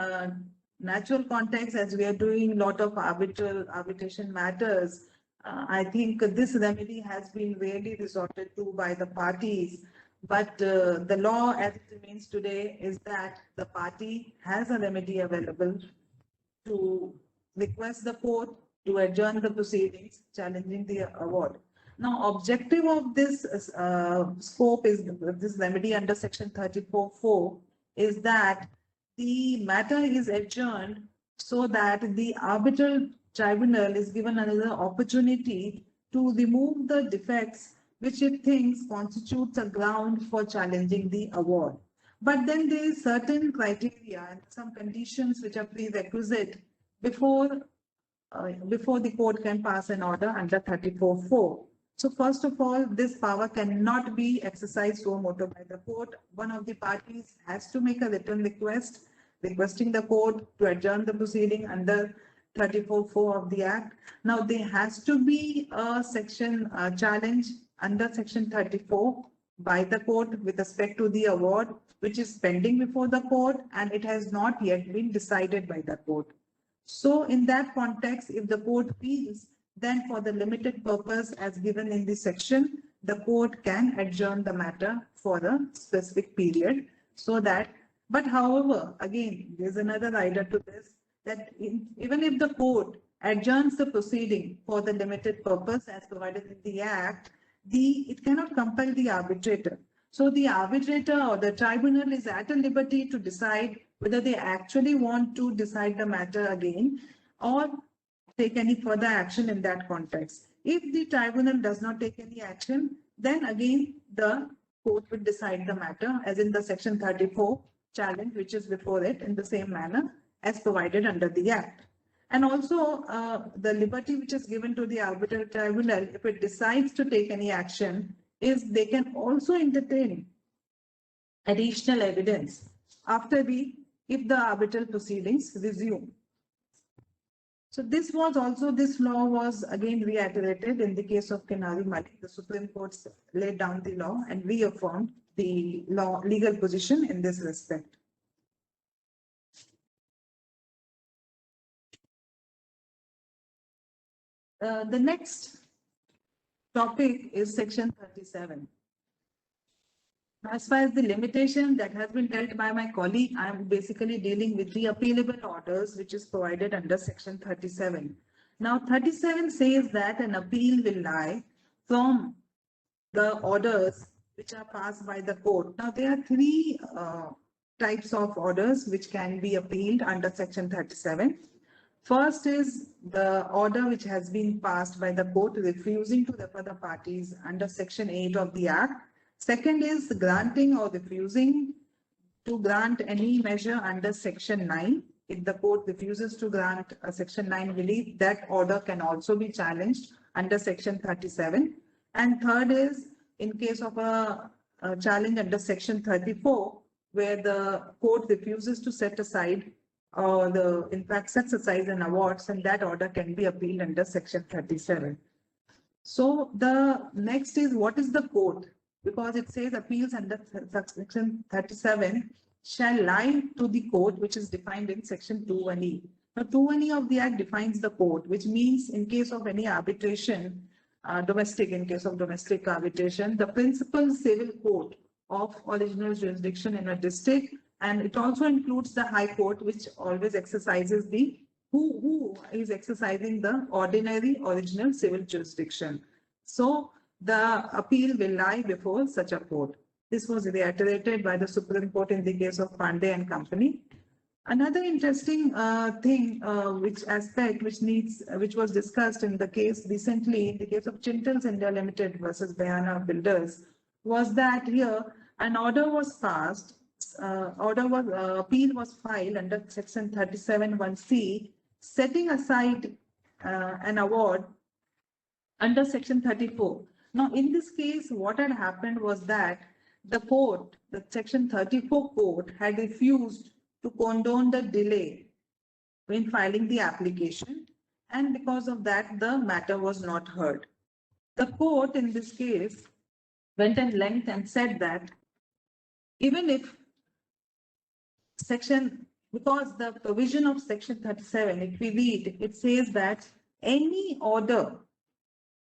natural context, as we are doing a lot of arbitration matters, I think this remedy has been rarely resorted to by the parties. But the law as it remains today is that the party has a remedy available to request the court to adjourn the proceedings challenging the award. Now, objective of this scope is this remedy under section 34(4) is that the matter is adjourned so that the arbitral tribunal is given another opportunity to remove the defects which it thinks constitutes a ground for challenging the award. But then there is certain criteria and some conditions which are prerequisite before the court can pass an order under 34(4). So first of all, this power cannot be exercised suo motu by the court. One of the parties has to make a written request requesting the court to adjourn the proceeding under 34(4) of the Act. Now, there has to be a section challenge under section 34 by the court with respect to the award, which is pending before the court and it has not yet been decided by the court. So in that context, if the court feels, then for the limited purpose as given in this section, the court can adjourn the matter for a specific period so that, but however, again, there's another rider to this, that even if the court adjourns the proceeding for the limited purpose as provided in the Act, it cannot compel the arbitrator. So the arbitrator or the tribunal is at a liberty to decide whether they actually want to decide the matter again or take any further action in that context. If the tribunal does not take any action, then again the court will decide the matter as in the section 34 challenge, which is before it, in the same manner as provided under the Act. And also the liberty which is given to the arbitral tribunal, if it decides to take any action, is they can also entertain additional evidence if the arbitral proceedings resume. So this law was again reiterated in the case of Kinari Malik. The Supreme Court laid down the law and reaffirmed the legal position in this respect. The next topic is section 37. As far as the limitation that has been dealt by my colleague, I am basically dealing with the appealable orders, which is provided under section 37. Now, 37 says that an appeal will lie from the orders which are passed by the court. Now, there are three types of orders which can be appealed under section 37. First is the order which has been passed by the court refusing to refer the parties under section 8 of the Act. Second is granting or refusing to grant any measure under section 9. If the court refuses to grant a section 9 relief, that order can also be challenged under section 37. And third is in case of a challenge under section 34, where the court refuses to set aside or in fact sets aside an award, and that order can be appealed under section 37. So the next is what is the court? Because it says appeals under section 37 shall lie to the court, which is defined in section 2(1)(e). Now 2(1)(e) of the Act defines the court, which means in case of any arbitration, in case of domestic arbitration, the principal civil court of original jurisdiction in a district And it also includes the High Court, which always exercises the who is exercising the ordinary original civil jurisdiction. So the appeal will lie before such a court. This was reiterated by the Supreme Court in the case of Pandey and Company. Another interesting which was discussed in the case recently, in the case of Chintals India Limited versus Bayana Builders, was that here an order was passed, appeal was filed under section 37(1)(c), setting aside an award under section 34. Now, in this case, what had happened was that the court, the section 34 court, had refused to condone the delay in filing the application, and because of that, the matter was not heard. The court in this case went at length and said that even if because the provision of section 37, if we read, it says that any order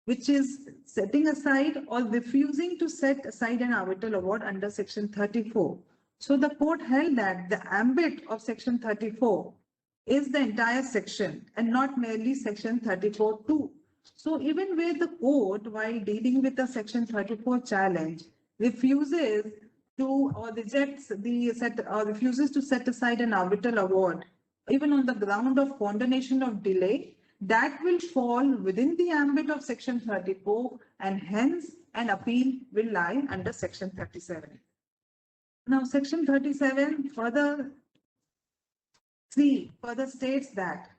which is setting aside or refusing to set aside an arbitral award under section 34. So the court held that the ambit of section 34 is the entire section and not merely section 34(2). So even where the court, while dealing with the section 34 challenge, refuses to or rejects the refuses to set aside an arbitral award, even on the ground of condonation of delay, that will fall within the ambit of section 34, and hence an appeal will lie under section 37. Now, section 37 further states that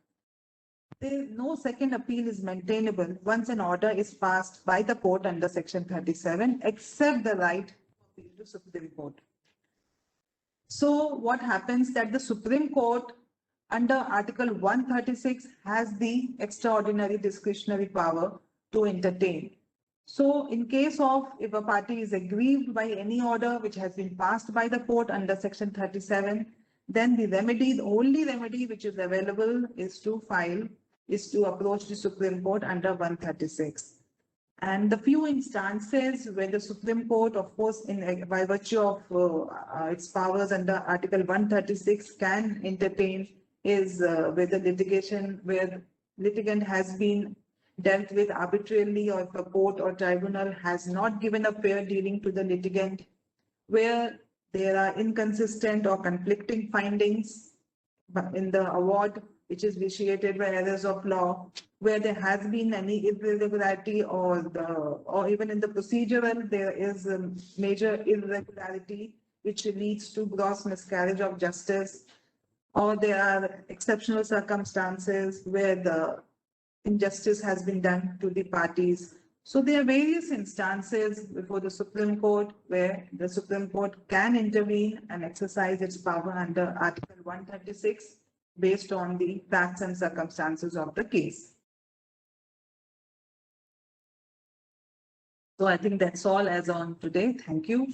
no second appeal is maintainable once an order is passed by the court under section 37, except the right to appeal to Supreme Court. So what happens that the Supreme Court under Article 136 has the extraordinary discretionary power to entertain. So in case of if a party is aggrieved by any order which has been passed by the court under section 37, then the only remedy which is available is to approach the Supreme Court under 136. And the few instances where the Supreme Court, of course, by virtue of its powers under Article 136 can entertain is where the litigant has been dealt with arbitrarily, or if a court or tribunal has not given a fair dealing to the litigant, where there are inconsistent or conflicting findings in the award, which is vitiated by errors of law, where there has been any irregularity or even in the procedural, there is a major irregularity which leads to gross miscarriage of justice, or there are exceptional circumstances where the injustice has been done to the parties. So there are various instances before the Supreme Court where the Supreme Court can intervene and exercise its power under Article 136 based on the facts and circumstances of the case. So I think that's all as on today. Thank you.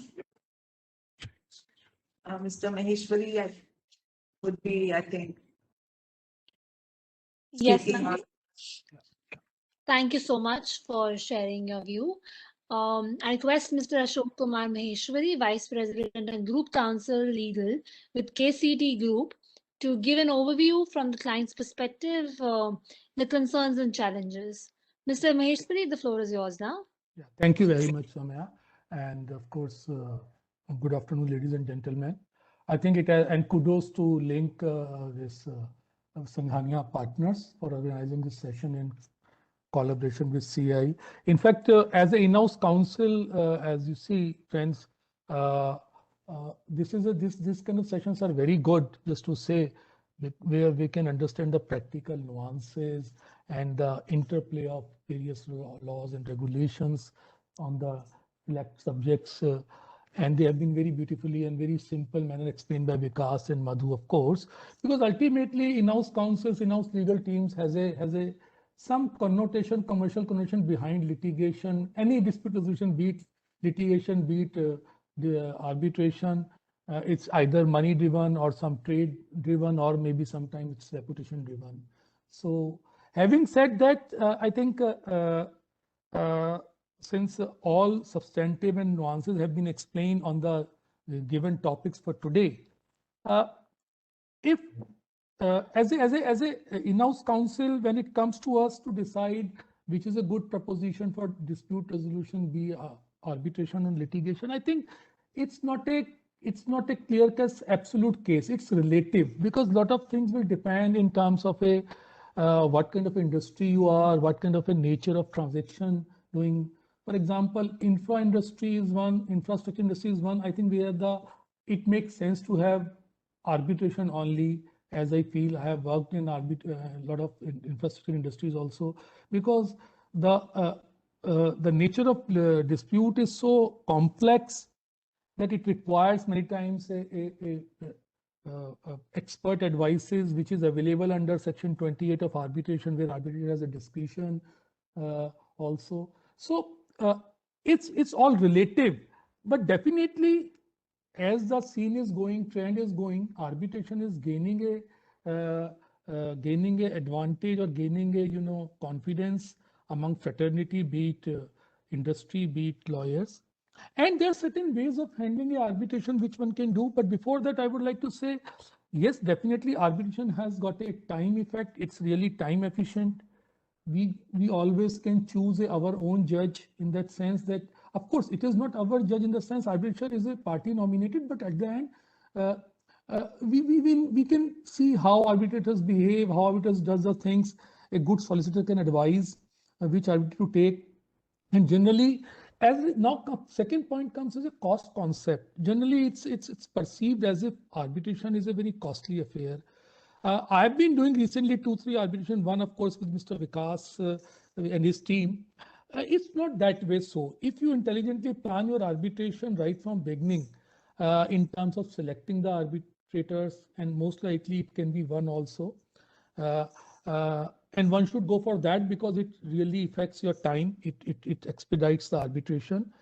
Mr. Maheshwari would be, I think. Yes, speaking ma'am. on- Thank you so much for sharing your view. I request Mr. Ashok Kumar Maheshwari, Vice President and Group Counsel Legal with KCT Group, to give an overview from the client's perspective, the concerns and challenges. Mr. Maheshwari, the floor is yours now. Yeah, thank you very much, Soumya. And of course, good afternoon, ladies and gentlemen. I think and kudos to Link this Singhania Partners for organizing this session in collaboration with CI. In fact, as an in-house counsel, as you see, friends, this kind of sessions are very good, just to say, where we can understand the practical nuances and the interplay of various laws and regulations on the select subjects. And they have been very beautifully and very simple manner explained by Vikas and Madhu, of course, because ultimately in-house counsels, in-house legal teams has some connotation, commercial connotation behind litigation, any dispute resolution, be it litigation, be it the arbitration. It's either money driven or some trade driven, or maybe sometimes it's reputation driven. So having said that, I think since all substantive and nuances have been explained on the given topics for today, If as a in-house counsel, when it comes to us to decide which is a good proposition for dispute resolution, be arbitration and litigation, I think it's not a clear-cut absolute case. It's relative, because a lot of things will depend in terms of a what kind of industry you are, what kind of a nature of transaction doing. For example, infrastructure industry is one. I think it makes sense to have arbitration only, as I feel. I have worked in a lot of infrastructure industries also, because the nature of dispute is so complex that it requires many times expert advices, which is available under Section 28 of arbitration, where arbitrator has a discretion also. So it's all relative, but definitely, as the trend is going, arbitration is gaining a advantage, or gaining a confidence among fraternity, be it industry, be it lawyers. And there are certain ways of handling arbitration which one can do. But before that, I would like to say, yes, definitely arbitration has got a time effect. It's really time efficient. We always can choose our own judge, in that sense that, of course, it is not our judge in the sense arbiter is a party nominated, but at the end, we can see how arbitrators behave, how arbitrators does the things. A good solicitor can advise which arbitrator to take. And generally, as now second point comes as a cost concept. Generally, it's perceived as if arbitration is a very costly affair. I've been doing recently 2-3 arbitration. One, of course, with Mr. Vikas and his team. It's not that way. So if you intelligently plan your arbitration right from beginning, in terms of selecting the arbitrators, and most likely it can be one also. And one should go for that, because it really affects your time. It expedites the arbitration.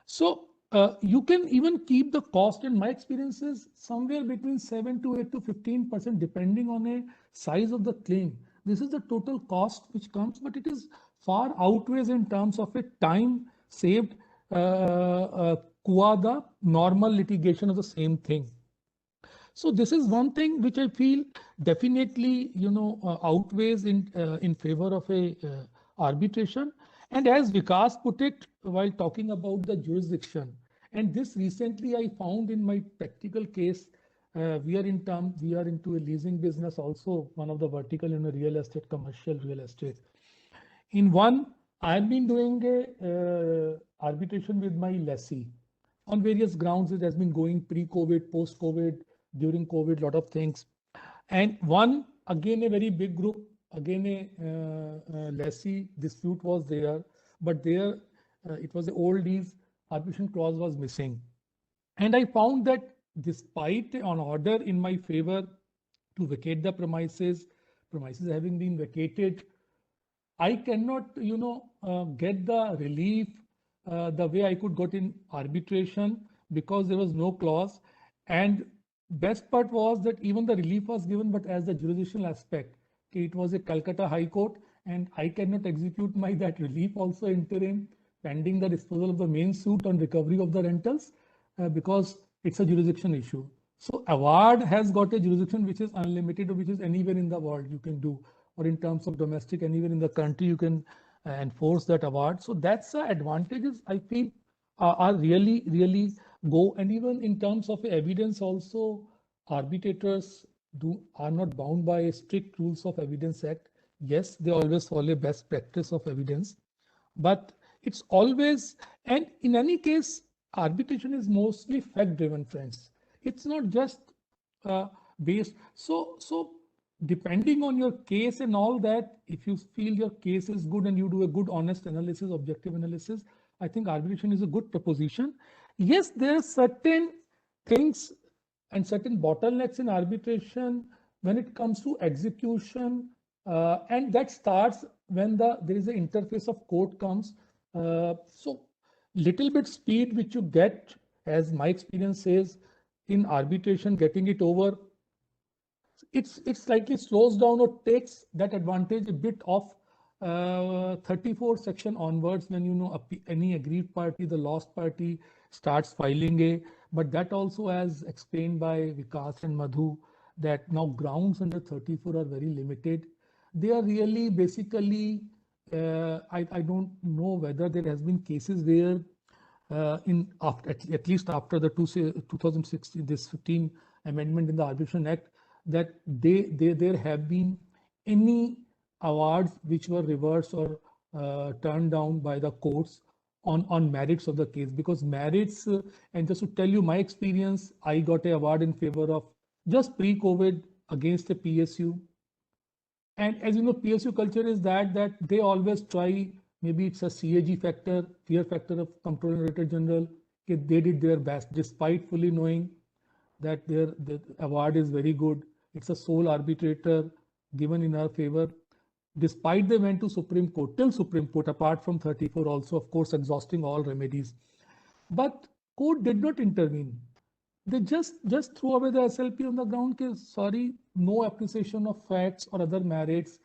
So you can even keep the cost, in my experience, is somewhere between 7 to 8 to 15%, depending on a size of the claim. This is the total cost which comes, but it is far outweighs in terms of a time saved qua the normal litigation of the same thing. So this is one thing which I feel definitely, outweighs in favor of a arbitration. And as Vikas put it while talking about the jurisdiction, and this recently I found in my practical case, we are into a leasing business also, one of the vertical in a real estate, commercial real estate. In one, I've been doing a arbitration with my lessee on various grounds. It has been going pre-COVID, post-COVID, during COVID, lot of things. And one, again, a very big group, again, a lessee dispute was there, but there it was the old lease, arbitration clause was missing. And I found that despite an order in my favor to vacate the premises having been vacated, I cannot, get the relief the way I could got in arbitration, because there was no clause. And best part was that even the relief was given, but as the jurisdictional aspect, it was a Calcutta High Court, and I cannot execute that relief also interim, pending the disposal of the main suit on recovery of the rentals, because it's a jurisdiction issue. So award has got a jurisdiction which is unlimited, which is anywhere in the world you can do, or in terms of domestic, anywhere in the country you can enforce that award. So that's the advantages I feel are really go. And even in terms of evidence also, arbitrators are not bound by strict rules of Evidence Act. Yes, they always follow best practice of evidence, but it's always, and in any case, arbitration is mostly fact driven, friends. It's not just based. So depending on your case and all that, if you feel your case is good and you do a good, honest analysis, objective analysis, I think arbitration is a good proposition. Yes, there are certain things and certain bottlenecks in arbitration when it comes to execution, and that starts when there is an interface of court comes. So little bit speed which you get, as my experience says, in arbitration, getting it over, it's slightly slows down or takes that advantage a bit of 34 section onwards, when any aggrieved party, the lost party, starts filing a But that also, as explained by Vikas and Madhu, that now grounds under 34 are very limited. They are really basically, I don't know whether there has been cases where at least after the 2016, this 15 amendment in the Arbitration Act, that there have been any awards which were reversed or turned down by the courts on merits of the case, because merits, and just to tell you my experience, I got an award in favor of just pre-COVID against a PSU. And as you know, PSU culture is that they always try, maybe it's a CAG factor, fear factor of Comptroller and Auditor General, they did their best despite fully knowing that the award is very good. It's a sole arbitrator given in our favor. Despite they went to Supreme Court, till Supreme Court, apart from 34 also, of course, exhausting all remedies. But court did not intervene. They just threw away the SLP on the ground case. Sorry, no appreciation of facts or other merits.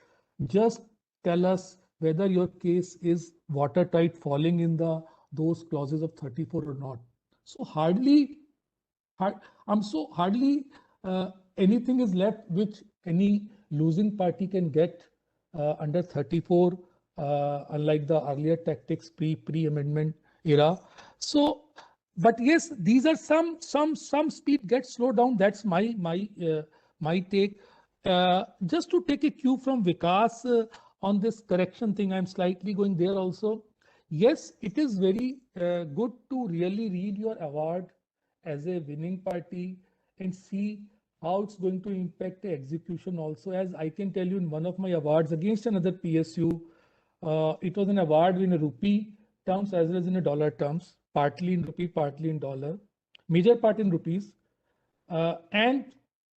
Just tell us whether your case is watertight, falling in those clauses of 34 or not. So hardly anything is left which any losing party can get under 34, unlike the earlier tactics pre-amendment era. So, but yes, these are some speed gets slowed down. That's my take. Just to take a cue from Vikas on this correction thing, I'm slightly going there also. Yes, it is very good to really read your award as a winning party and see how it's going to impact the execution also. As I can tell you, in one of my awards against another PSU, it was an award in rupee terms as well as in a dollar terms, partly in rupee, partly in dollar, major part in rupees. And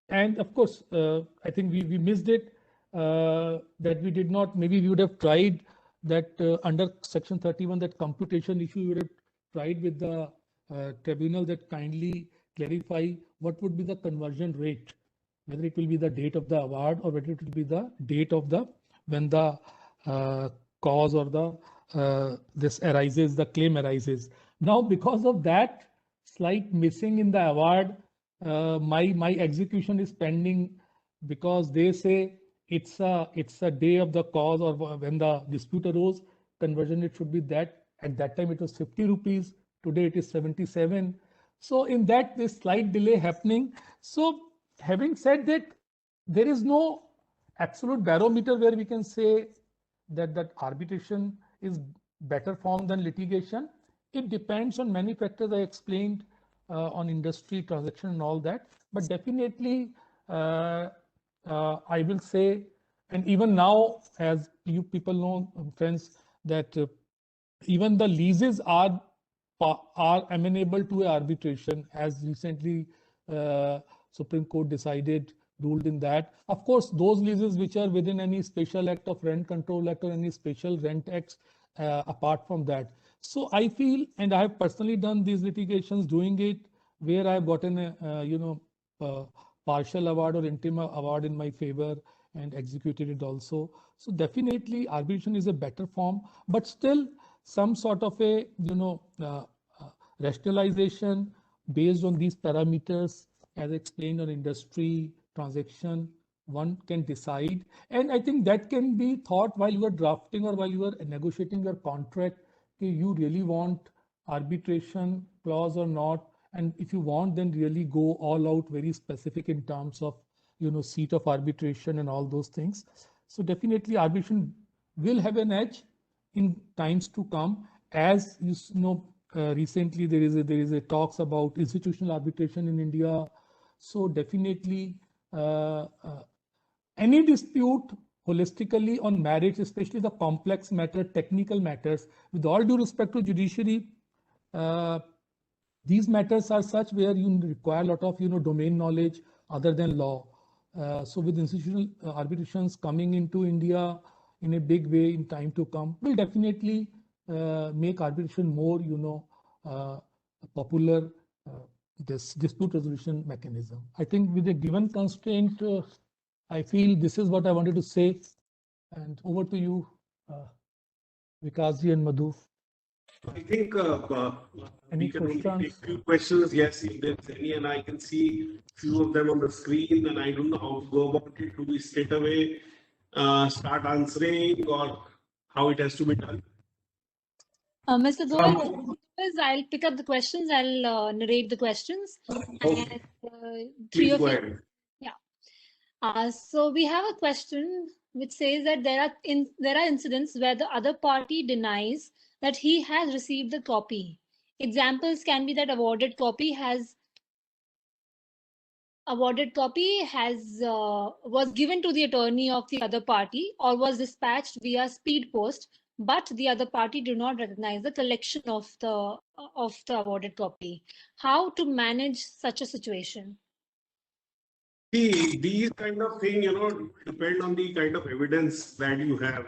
of course, I think we missed it, that we did not, maybe we would have tried that under section 31, that computation issue, we would have tried with the tribunal that kindly clarify what would be the conversion rate, whether it will be the date of the award or whether it will be the date of when the cause or this arises, the claim arises. Now, because of that slight missing in the award, my execution is pending, because they say it's a day of the cause or when the dispute arose. Conversion rate should be that. At that time it was 50 rupees. Today it is 77. So in that, this slight delay happening. So having said that, there is no absolute barometer where we can say that arbitration is better form than litigation. It depends on many factors I explained on industry, transaction and all that. But definitely, I will say, and even now, as you people know, friends, that even the leases are amenable to arbitration, as recently Supreme Court ruled in that. Of course, those leases which are within any special act of Rent Control Act or any special rent acts, apart from that. So I feel, and I have personally done these litigations, doing it where I have gotten a partial award or interim award in my favor and executed it also. So definitely arbitration is a better form, but still some sort of a rationalization based on these parameters, as explained on industry, transaction, one can decide. And I think that can be thought while you are drafting or while you are negotiating your contract, you really want arbitration clause or not. And if you want, then really go all out, very specific in terms of, seat of arbitration and all those things. So definitely arbitration will have an edge in times to come. As you know, recently there is a talks about institutional arbitration in India. So definitely any dispute holistically on merits, especially the complex matter, technical matters, with all due respect to judiciary, these matters are such where you require a lot of domain knowledge other than law. So with institutional arbitrations coming into India in a big way in time to come, will definitely make arbitration more popular, this dispute resolution mechanism. I think with a given constraint, I feel this is what I wanted to say. And over to you, Vikasji and Madhu. I think Any we can only questions? take few questions. Yes, if there's any, and I can see few of them on the screen, and I don't know how to go about it. Do we straight away start answering, or how it has to be done? Mr. Goel, what I'll do is I'll pick up the questions. I'll narrate the questions. Okay. And three Please of go you. ahead. So we have a question which says that there are incidents where the other party denies that he has received the copy. Examples can be that awarded copy was given to the attorney of the other party or was dispatched via speed post, but the other party do not recognize the collection of the awarded copy. How to manage such a situation? See, these kind of thing, depend on the kind of evidence that you have.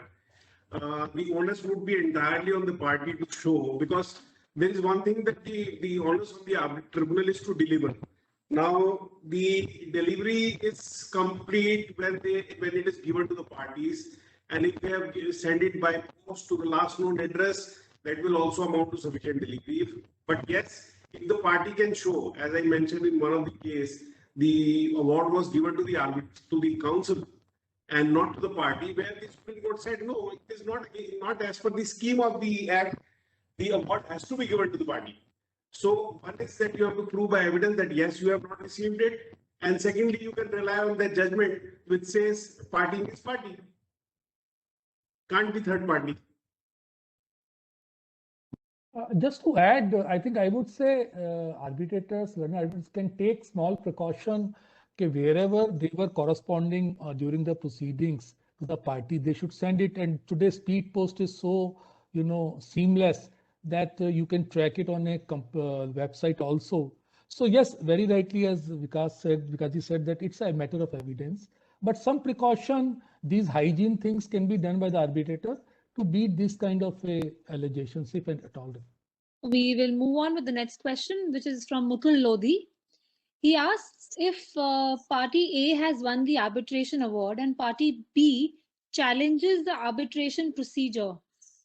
The onus would be entirely on the party to show, because there is one thing that the onus of the tribunal is to deliver. Now, the delivery is complete when it is given to the parties, and if they have sent it by post to the last known address, that will also amount to sufficient delivery. But yes, if the party can show, as I mentioned in one of the case, the award was given to the council and not to the party, where the Supreme Court said no, it is not as per the scheme of the act. The award has to be given to the party. So one is that you have to prove by evidence that yes, you have not received it, and secondly, you can rely on that judgment which says party is party, can't be third party. Just to add, I think I would say arbitrators can take small precaution wherever they were corresponding during the proceedings to the party, they should send it. And today's speed post is so, seamless that you can track it on a website also. So yes, very rightly, as Vikasji said that it's a matter of evidence, but some precaution, these hygiene things can be done by the arbitrator to beat this kind of allegations, if at all. We will move on with the next question, which is from Mukul Lodhi. He asks if party A has won the arbitration award and party B challenges the arbitration procedure.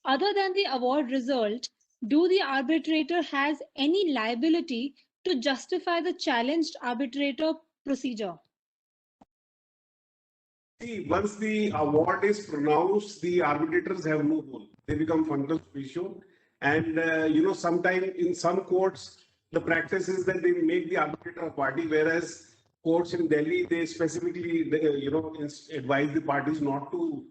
Other than the award result, do the arbitrator has any liability to justify the challenged arbitrator procedure? See, once the award is pronounced, the arbitrators have no role. They become functional officio. And, sometime in some courts, the practice is that they make the arbitrator a party, whereas courts in Delhi, they specifically, advise the parties not to,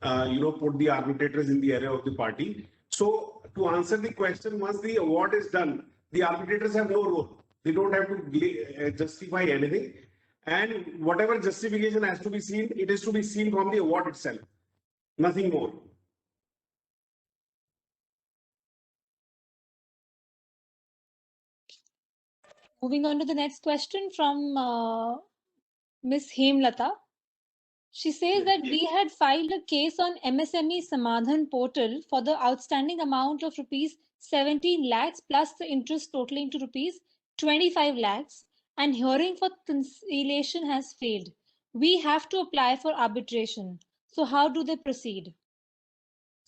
put the arbitrators in the area of the party. So to answer the question, once the award is done, the arbitrators have no role. They don't have to justify anything. And whatever justification has to be seen, it is to be seen from the award itself, nothing more. Moving on to the next question from Ms. Hemlata. She says that we had filed a case on MSME Samadhan portal for the outstanding amount of rupees 17 lakhs plus the interest totaling to rupees 25 lakhs, and hearing for conciliation has failed. We have to apply for arbitration. So how do they proceed?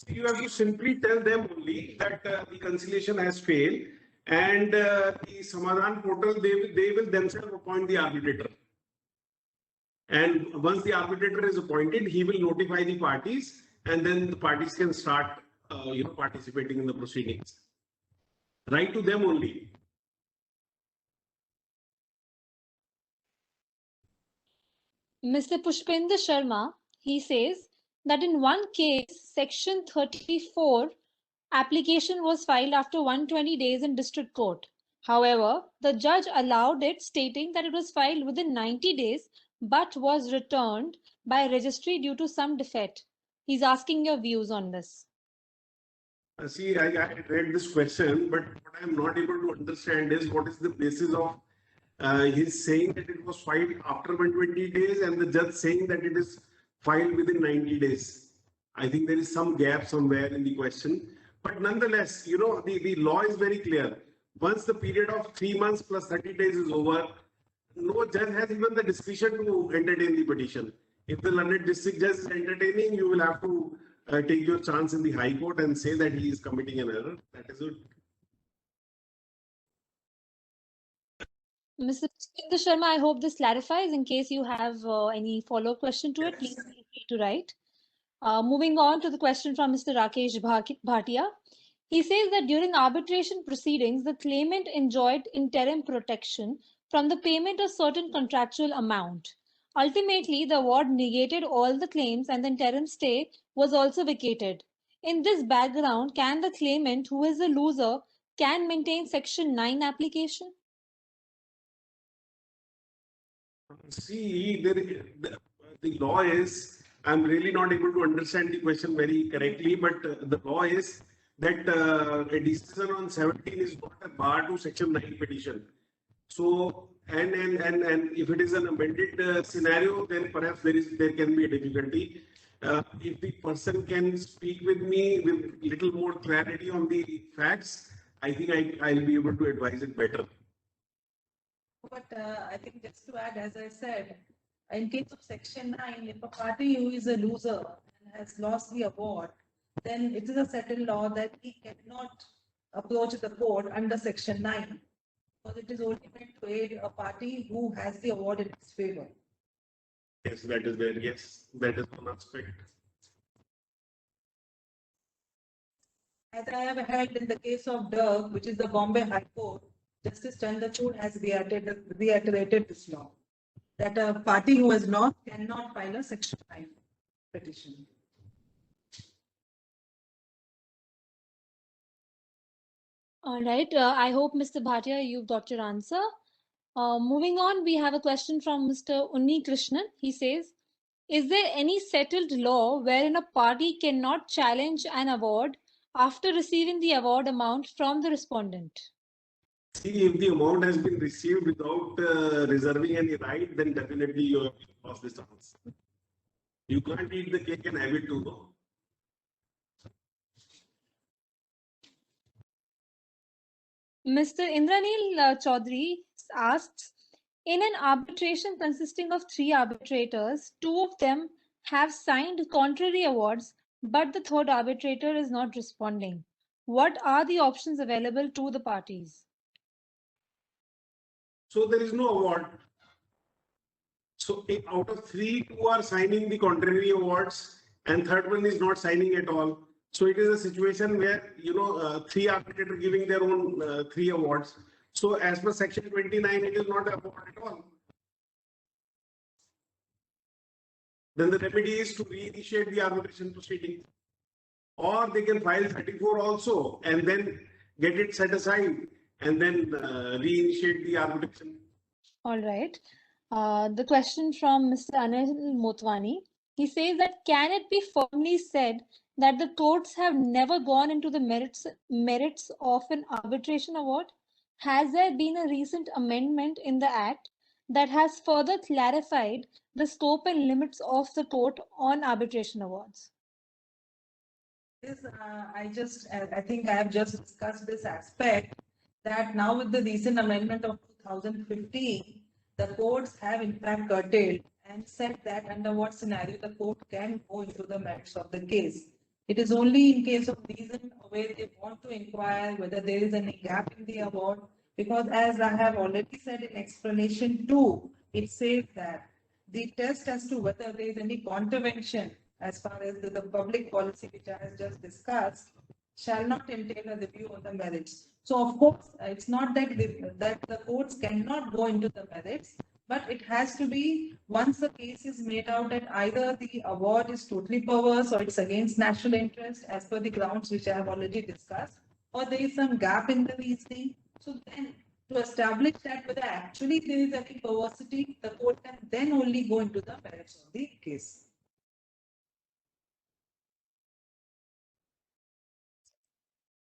You have to simply tell them only that the conciliation has failed, and the Samadhan portal, they will themselves appoint the arbitrator. And once the arbitrator is appointed, he will notify the parties, and then the parties can start, participating in the proceedings. Write to them only. Mr. Pushpender Sharma, he says that in one case, Section 34 application was filed after 120 days in district court. However, the judge allowed it, stating that it was filed within 90 days, but was returned by registry due to some defect. He's asking your views on this. See, I read this question, but what I'm not able to understand is what is the basis of his saying that it was filed after 120 days and the judge saying that it is filed within 90 days. I think there is some gap somewhere in the question. But nonetheless, the law is very clear. Once the period of 3 months plus 30 days is over, no judge has even the discretion to entertain the petition. If the learned district judge is entertaining, you will have to take your chance in the High Court and say that he is committing an error. That is it. Mr. Pushpinder Sharma, I hope this clarifies. In case you have any follow-up question to it, please feel free to write. Moving on to the question from Mr. Rakesh Bhatia. He says that during arbitration proceedings, the claimant enjoyed interim protection from the payment of certain contractual amount. Ultimately, the award negated all the claims and the interim stay was also vacated. In this background, can the claimant, who is a loser, can maintain Section 9 application? See, the law is, I'm really not able to understand the question very correctly, but the law is that a decision on 17 is not a bar to Section 9 petition. So, and if it is an amended scenario, then perhaps there can be a difficulty. If the person can speak with me with little more clarity on the facts, I think I'll be able to advise it better. But I think just to add, as I said, in case of Section 9, if a party who is a loser and has lost the award, then it is a settled law that he cannot approach the court under Section 9, because it is only meant to aid a party who has the award in its favor. Yes, that is there. Yes, that is one aspect. As I have held in the case of Durg, which is the Bombay High Court, Justice Chandrachud has reiterated this law, that a party who has lost cannot file a Section 9 petition. All right. I hope, Mr. Bhatia, you've got your answer. Moving on, we have a question from Mr. Unni Krishnan. He says, is there any settled law wherein a party cannot challenge an award after receiving the award amount from the respondent? See, if the amount has been received without reserving any right, then definitely you have lost the chance. You can't eat the cake and have it too, though. Mr. Indranil Chaudhary asks, in an arbitration consisting of 3 arbitrators, 2 of them have signed contrary awards, but the third arbitrator is not responding. What are the options available to the parties? So there is no award. So out of 3, 2 are signing the contrary awards and third one is not signing at all. So it is a situation where, 3 arbitrators giving their own 3 awards. So as per Section 29, it is not an award at all. Then the remedy is to reinitiate the arbitration proceeding. Or they can file 34 also and then get it set aside and then reinitiate the arbitration. All right. The question from Mr. Anil Motwani. He says that can it be firmly said that the courts have never gone into the merits of an arbitration award? Has there been a recent amendment in the Act that has further clarified the scope and limits of the court on arbitration awards? This, I think I have just discussed this aspect, that now with the recent amendment of 2015, the courts have in fact curtailed and said that under what scenario the court can go into the merits of the case. It is only in case of reason where they want to inquire whether there is any gap in the award, because as I have already said in explanation 2, it says that the test as to whether there is any contravention as far as the public policy which I have just discussed shall not entail a review of the merits. So of course, it's not that the courts cannot go into the merits, but it has to be, once the case is made out that either the award is totally perverse or it's against national interest as per the grounds which I have already discussed, or there is some gap in the reasoning. So then to establish that whether actually there is any perversity, the court can then only go into the merits of the case.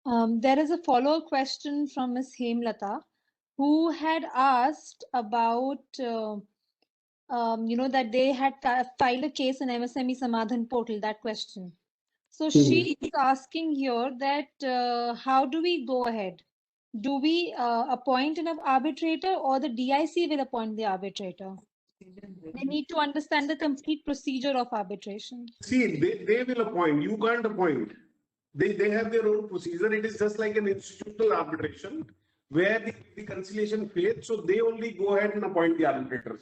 There is a follow-up question from Ms. Hemlata, who had asked about, that they had filed a case in MSME Samadhan portal, that question. So she is asking here that how do we go ahead? Do we appoint an arbitrator or the DIC will appoint the arbitrator? They need to understand the complete procedure of arbitration. See, they will appoint, you can't appoint. They have their own procedure. It is just like an institutional arbitration where the conciliation fails. So they only go ahead and appoint the arbitrators.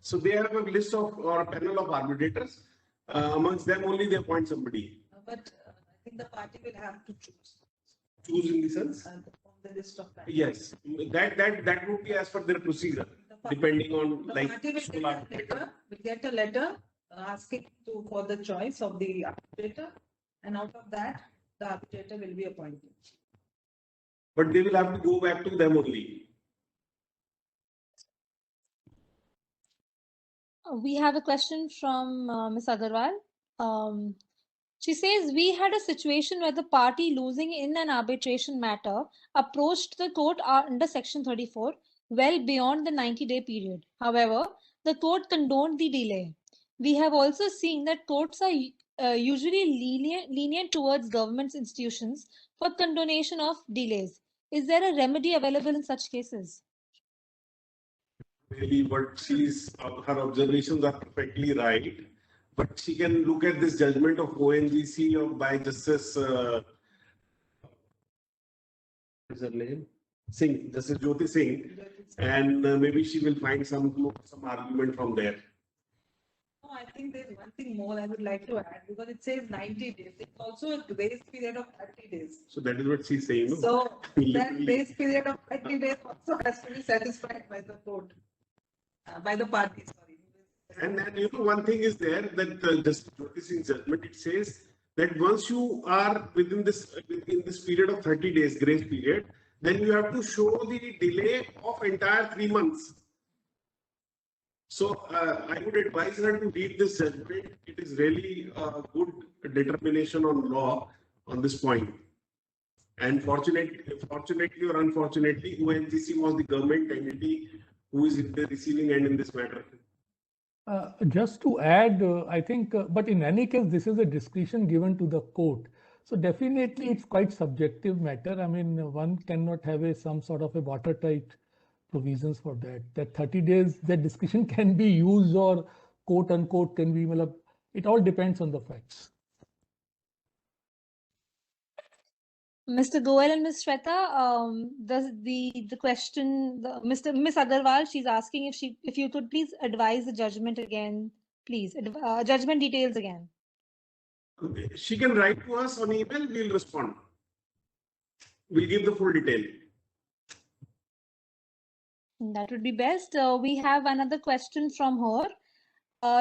So they have a list of or a panel of arbitrators. Amongst them only they appoint somebody. But I think the party will have to choose Choose in the sense? from the list of parties. Yes, that would be as per their procedure, depending on The like. party will sole get a arbitrator. letter, asking for the choice of the arbitrator, and out of that, the arbitrator will be appointed. But they will have to go back to them only. We have a question from Ms. Agarwal. She says, we had a situation where the party losing in an arbitration matter approached the court under Section 34 well beyond the 90-day period. However, the court condoned the delay. We have also seen that courts are usually lenient towards government institutions for condonation of delays. Is there a remedy available in such cases? Really, but her observations are perfectly right. But she can look at this judgment of ONGC by Justice, what is her name? Singh, Justice Jyoti Singh, and maybe she will find some argument from there. No, I think there's one thing more I would like to add, because it says 90 days. It's also a grace period of 30 days. So that is what she's saying. No? So that Literally. grace period of 30 days also has to be satisfied by the court, by the party, sorry. And one thing is there that Justice Jyoti Singh's judgment, it says that once you are within this period of 30 days grace period, then you have to show the delay of entire 3 months. So I would advise her to read this judgment. It is really a good determination on law on this point. And fortunately or unfortunately, ONGC was the government entity who is in the receiving end in this matter. Just to add, I think, but in any case, this is a discretion given to the court. So definitely it's quite subjective matter. I mean, one cannot have some sort of a watertight provisions for that. That 30 days, that discretion can be used or quote unquote can be, it all depends on the facts. Mr. Goel and Ms. Shweta, the question, Ms. Agarwal, she's asking if you could please advise the judgment again, please, judgment details again. She can write to us on email, we'll respond. We'll give the full detail. That would be best. We have another question from her.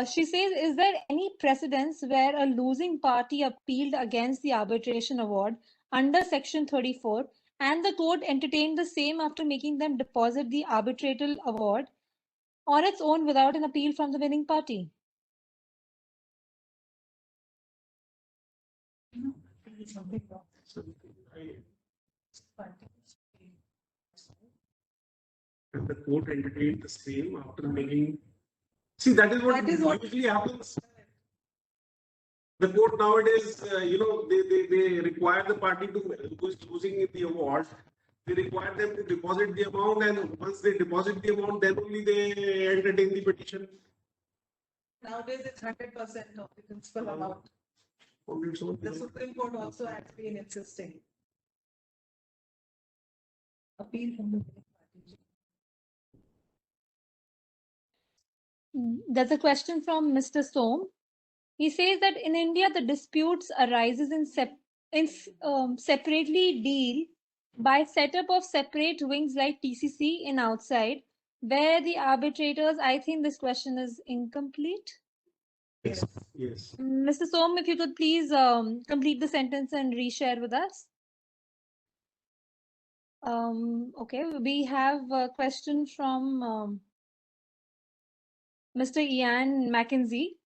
She says, is there any precedence where a losing party appealed against the arbitration award under Section 34 and the court entertained the same after making them deposit the arbitral award on its own without an appeal from the winning party? And the court entertained the same after making. See, that is what usually happens. The court nowadays, they require the party who is losing the award, they require them to deposit the amount, and once they deposit the amount, then only they entertain the petition. Nowadays, it's 100% of the principal amount. The Supreme Court also has been insisting. Appeal from the party. There's a question from Mr. Som. He says that in India, the disputes arises separately deal by setup of separate wings like TCC in outside, where the arbitrators, I think this question is incomplete. Yes. Yes. Mr. Som, if you could please complete the sentence and reshare with us. Okay, we have a question from Mr. Ian Mackenzie.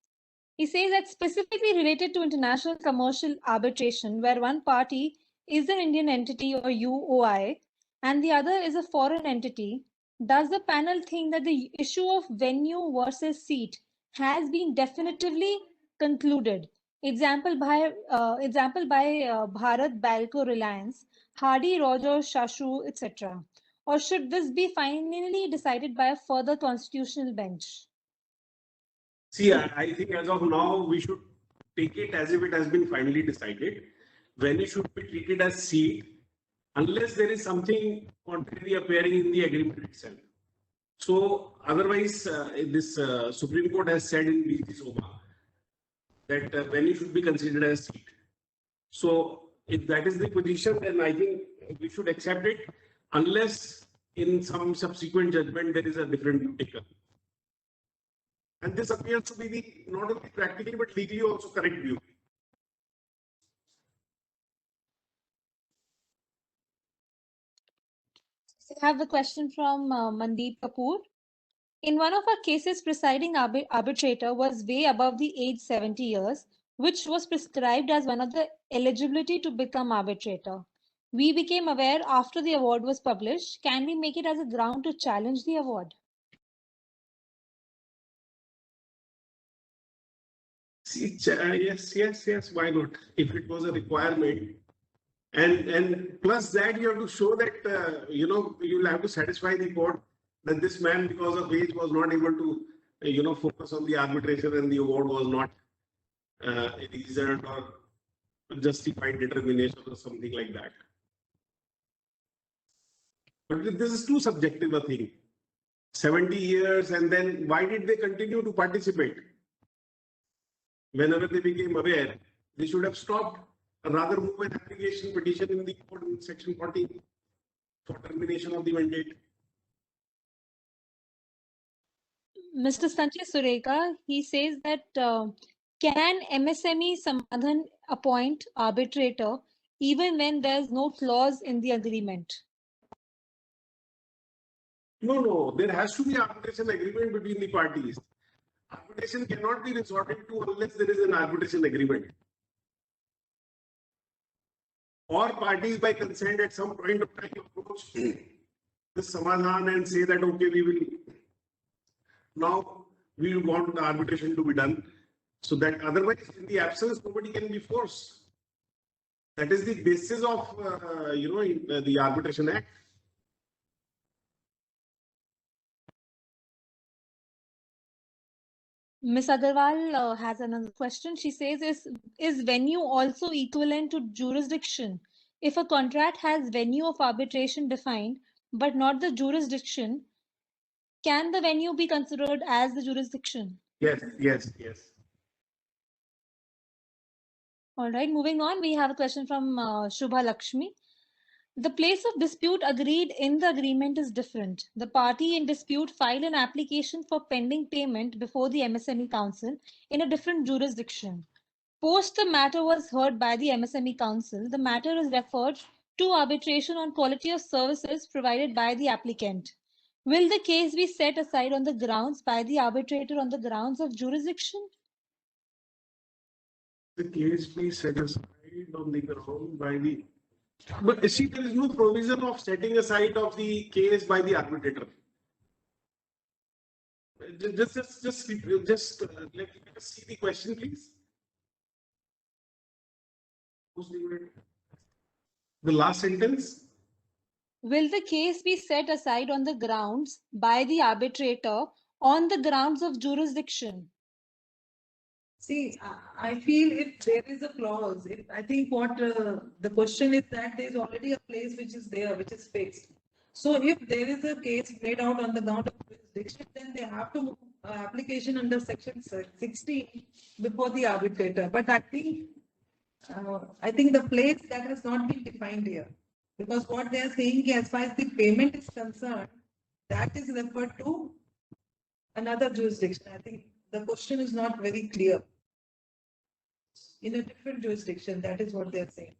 He says that specifically related to international commercial arbitration, where one party is an Indian entity or UOI and the other is a foreign entity, does the panel think that the issue of venue versus seat has been definitively concluded? Example by Bharat Balco Reliance, Hardy Rogers Shashu, etc. Or should this be finally decided by a further constitutional bench? See, I think as of now, we should take it as if it has been finally decided. Venue should be treated as seat unless there is something contrary appearing in the agreement itself. So otherwise, this Supreme Court has said in BG Soma that venue should be considered as seat. So if that is the position, then I think we should accept it unless in some subsequent judgment there is a different view taken. And this appears to be the not only practically but legally also correct view. I have a question from Mandeep Kapoor. In one of our cases, presiding arbitrator was way above the age 70 years, which was prescribed as one of the eligibility to become arbitrator. We became aware after the award was published. Can we make it as a ground to challenge the award? See, yes, why not? If it was a requirement, and plus that you have to show that you'll have to satisfy the court that this man, because of age, was not able to focus on the arbitration and the award was not a reason or justified determination or something like that. But this is too subjective a thing. 70 years, and then why did they continue to participate? Whenever they became aware, they should have stopped, rather move an application petition in the court in section 14 for termination of the mandate. Mr. Sanjay Sureka, he says that can MSME Samadhan appoint arbitrator even when there's no clause in the agreement? No, there has to be arbitration agreement between the parties. Arbitration cannot be resorted to unless there is an arbitration agreement. Or parties by consent at some point of time approach the Samadhan and say that, okay, we want the arbitration to be done. So that otherwise, in the absence, nobody can be forced. That is the basis of, the Arbitration Act. Ms. Agarwal has another question. She says, is venue also equivalent to jurisdiction? If a contract has venue of arbitration defined, but not the jurisdiction, can the venue be considered as the jurisdiction? Yes. All right, moving on, we have a question from Shubha Lakshmi. The place of dispute agreed in the agreement is different. The party in dispute filed an application for pending payment before the MSME Council in a different jurisdiction. Post the matter was heard by the MSME Council, the matter is referred to arbitration on quality of services provided by the applicant. Will the case be set aside on the grounds by the arbitrator on the grounds of jurisdiction? The case be set aside on the ground by the... But see, there is no provision of setting aside of the case by the arbitrator. Just let us see the question, please. The last sentence. Will the case be set aside on the grounds by the arbitrator on the grounds of jurisdiction? See, I feel if there is a clause, I think what the question is that there is already a place which is there, which is fixed. So if there is a case made out on the ground of jurisdiction, then they have to move application under section 16 before the arbitrator. But I think the place that has not been defined here, because what they are saying as far as the payment is concerned, that is referred to another jurisdiction. I think the question is not very clear. In a different jurisdiction, that is what they're saying.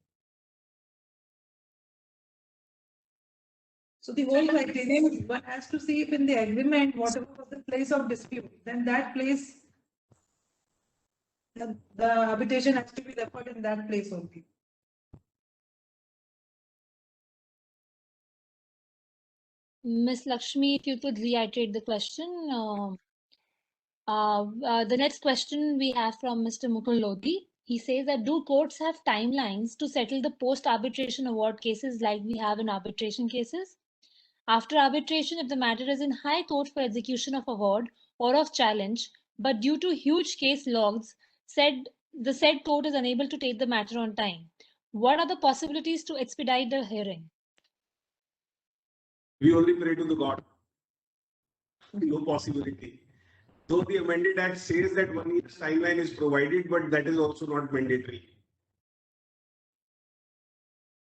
So the whole criterion, one has to see if in the agreement, whatever was the place of dispute, then that place, the arbitration has to be referred in that place only. Ms. Lakshmi, if you could reiterate the question. The next question we have from Mr. Mukul Lodhi. He says that do courts have timelines to settle the post-arbitration award cases like we have in arbitration cases? After arbitration, if the matter is in High Court for execution of award or of challenge, but due to huge case logs, the said court is unable to take the matter on time. What are the possibilities to expedite the hearing? We only pray to the God. No possibility. Though the amended act says that 1 year's timeline is provided, but that is also not mandatory.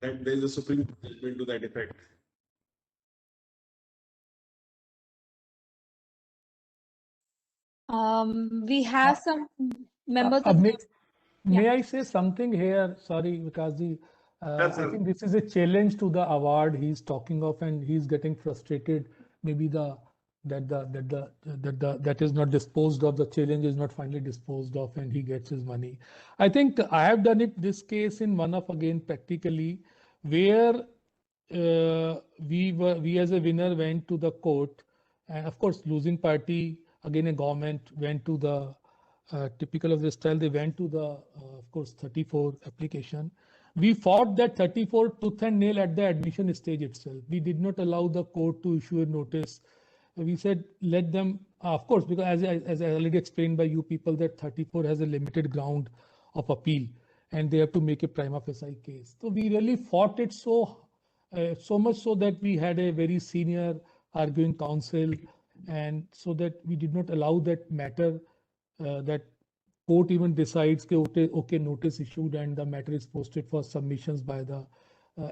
That there is a Supreme Court judgment to that effect. We have some members of may I say something here? Sorry, Vikasji. Yes, I sir. think this is a challenge to the award he's talking of, and he's getting frustrated. Maybe that is not disposed of. The challenge is not finally disposed of, and he gets his money. I think I have done it this case in one of again practically where we as a winner went to the court, and of course losing party again a government went to the typical of this style, they went to the of course 34 application. We fought that 34 tooth and nail at the admission stage itself. We did not allow the court to issue a notice. We said let them, of course, because as I already explained by you people, that 34 has a limited ground of appeal and they have to make a prima facie case. So we really fought it so much so that we had a very senior arguing counsel, and so that we did not allow that matter that court even decides okay, notice issued and the matter is posted for submissions by the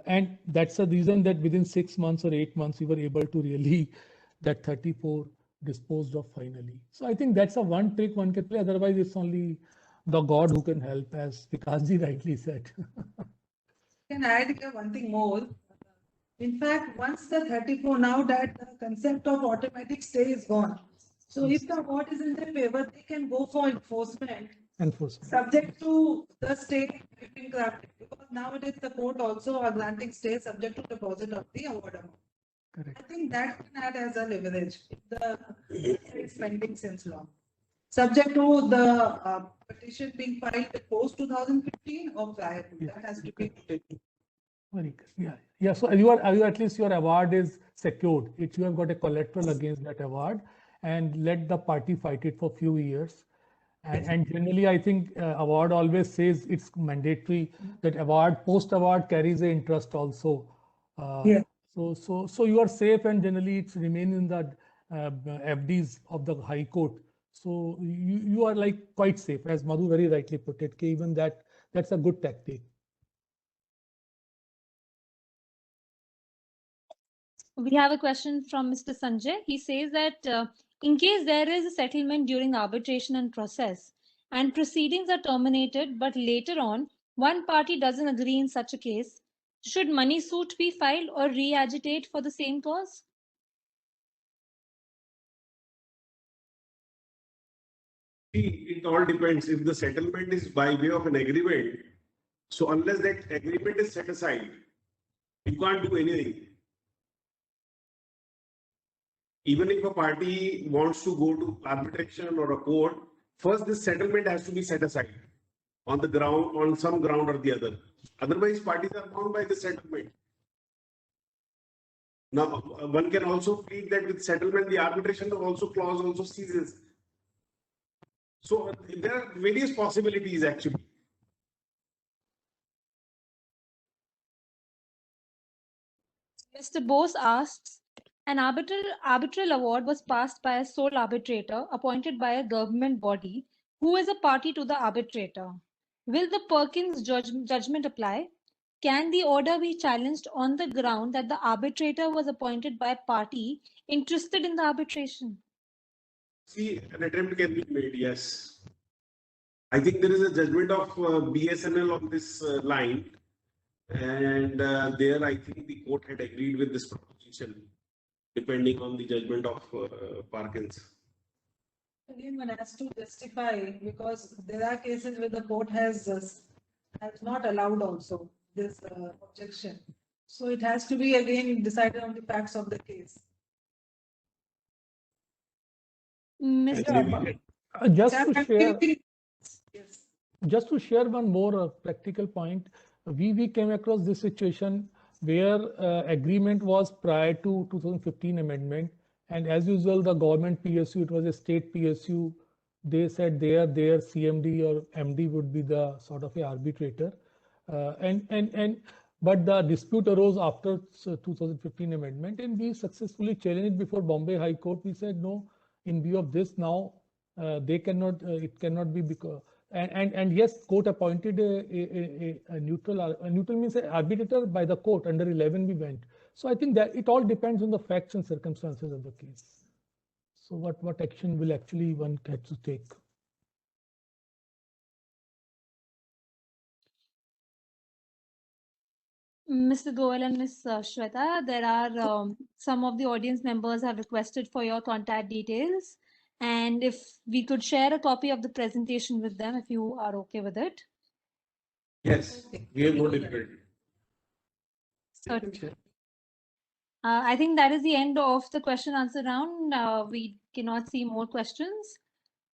and that's the reason that within 6 months or 8 months we were able to really that 34 disposed of finally. So I think that's a one trick one can play. Otherwise it's only the God who can help, as Vikasji rightly said. Can I add here one thing more? In fact, once the 34, now that the concept of automatic stay is gone. So if the award is in their favor, they can go for enforcement subject to the stay being crafted. Because nowadays the court also are granting stay subject to deposit of the award amount. Correct. I think that can add as a leverage if the is pending since long. Subject to the petition being filed post 2015 or prior to, that has to be. Very good. Yeah. So you are at least your award is secured. You have got a collateral against that award, and let the party fight it for few years. And generally, I think award always says it's mandatory that award post award carries a interest also. Yeah. So you are safe, and generally it's remain in the FDs of the High Court. So you are like quite safe, as Madhu very rightly put it. Even that's a good tactic. We have a question from Mr. Sanjay. He says that in case there is a settlement during arbitration and process and proceedings are terminated, but later on one party doesn't agree in such a case, should money suit be filed or re-agitate for the same cause? It all depends. If the settlement is by way of an agreement, so unless that agreement is set aside, you can't do anything. Even if a party wants to go to arbitration or a court, first this settlement has to be set aside on the ground, on some ground or the other. Otherwise, parties are bound by the settlement. Now, one can also plead that with settlement, the arbitration clause also ceases. So there are various possibilities actually. Mr. Bose asks, an arbitral award was passed by a sole arbitrator appointed by a government body who is a party to the arbitrator. Will the Perkins judgment apply? Can the order be challenged on the ground that the arbitrator was appointed by a party interested in the arbitration? See, an attempt can be made, yes. I think there is a judgment of BSNL on this line, and there I think the court had agreed with this proposition, depending on the judgment of Parkins. Again, one has to justify, because there are cases where the court has not allowed also this objection. So it has to be again decided on the facts of the case. Mr. Just to share one more practical point, we came across this situation where agreement was prior to 2015 amendment, and as usual the government PSU, it was a state PSU, they said their CMD or MD would be the sort of a arbitrator. But the dispute arose after 2015 amendment, and we successfully challenged before Bombay High Court. We said no, in view of this now, they cannot, it cannot be because, and yes, court appointed a neutral means an arbitrator by the court. Under 11 we went. So I think that it all depends on the facts and circumstances of the case. So what action will actually one have to take? Mr. Goel and Ms. Shweta, there are some of the audience members have requested for your contact details. And if we could share a copy of the presentation with them, if you are okay with it. Yes, we have no difficulty. Certainly. I think that is the end of the question answer round. We cannot see more questions.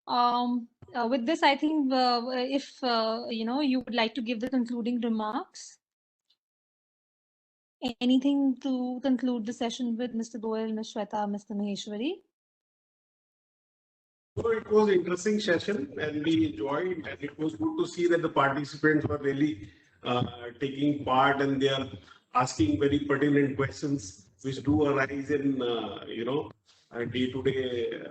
With this, I think if you would like to give the concluding remarks. Anything to conclude the session with, Mr. Goel, Ms. Shweta, Mr. Maheshwari? So it was an interesting session and we enjoyed, and it was good to see that the participants were really taking part and they are asking very pertinent questions which do arise in day-to-day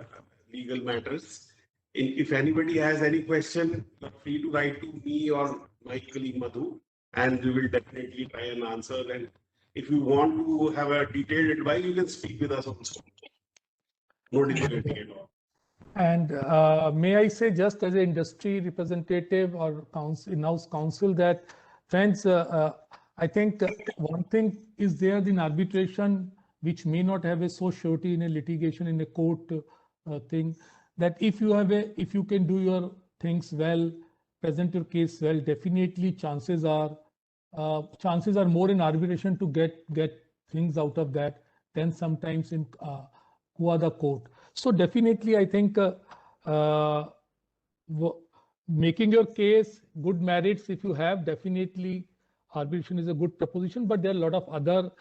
legal matters. If anybody has any question, feel free to write to me or my colleague Madhu, and we will definitely try and answer. And if you want to have a detailed advice, you can speak with us also. No difficulty at all. And may I say, just as an industry representative or in-house counsel, that friends, I think one thing is there in arbitration, which may not have a so surety in a litigation in a court thing, that if you can do your things well, present your case well, definitely chances are more in arbitration to get things out of that than sometimes in the court. So definitely, I think making your case, good merits if you have, definitely arbitration is a good proposition, but there are a lot of other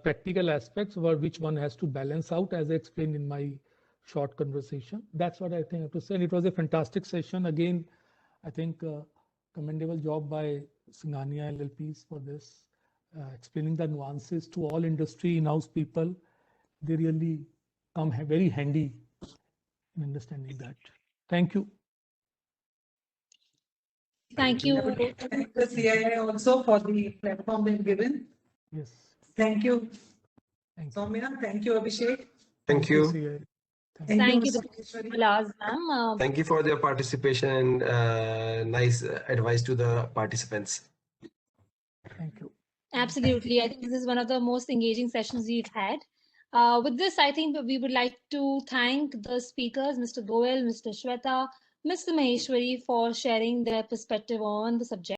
practical aspects which one has to balance out, as I explained in my short conversation. That's what I think I have to say. And it was a fantastic session. Again, I think commendable job by Singhania LLPs for this, explaining the nuances to all industry in-house people. They really come very handy in understanding that. Thank you. Thank you. Thank the CII also for the platform they've given. Yes. Thank you, Thank you. Soumya. Thank you, Abhishek. Thank you. Thank you, Mr. Maheshwari. Bilaz, ma'am. Thank you for your participation and nice advice to the participants. Thank you. Absolutely. I think this is one of the most engaging sessions we've had. With this, I think we would like to thank the speakers, Mr. Goel, Mr. Shweta, Mr. Maheshwari, for sharing their perspective on the subject.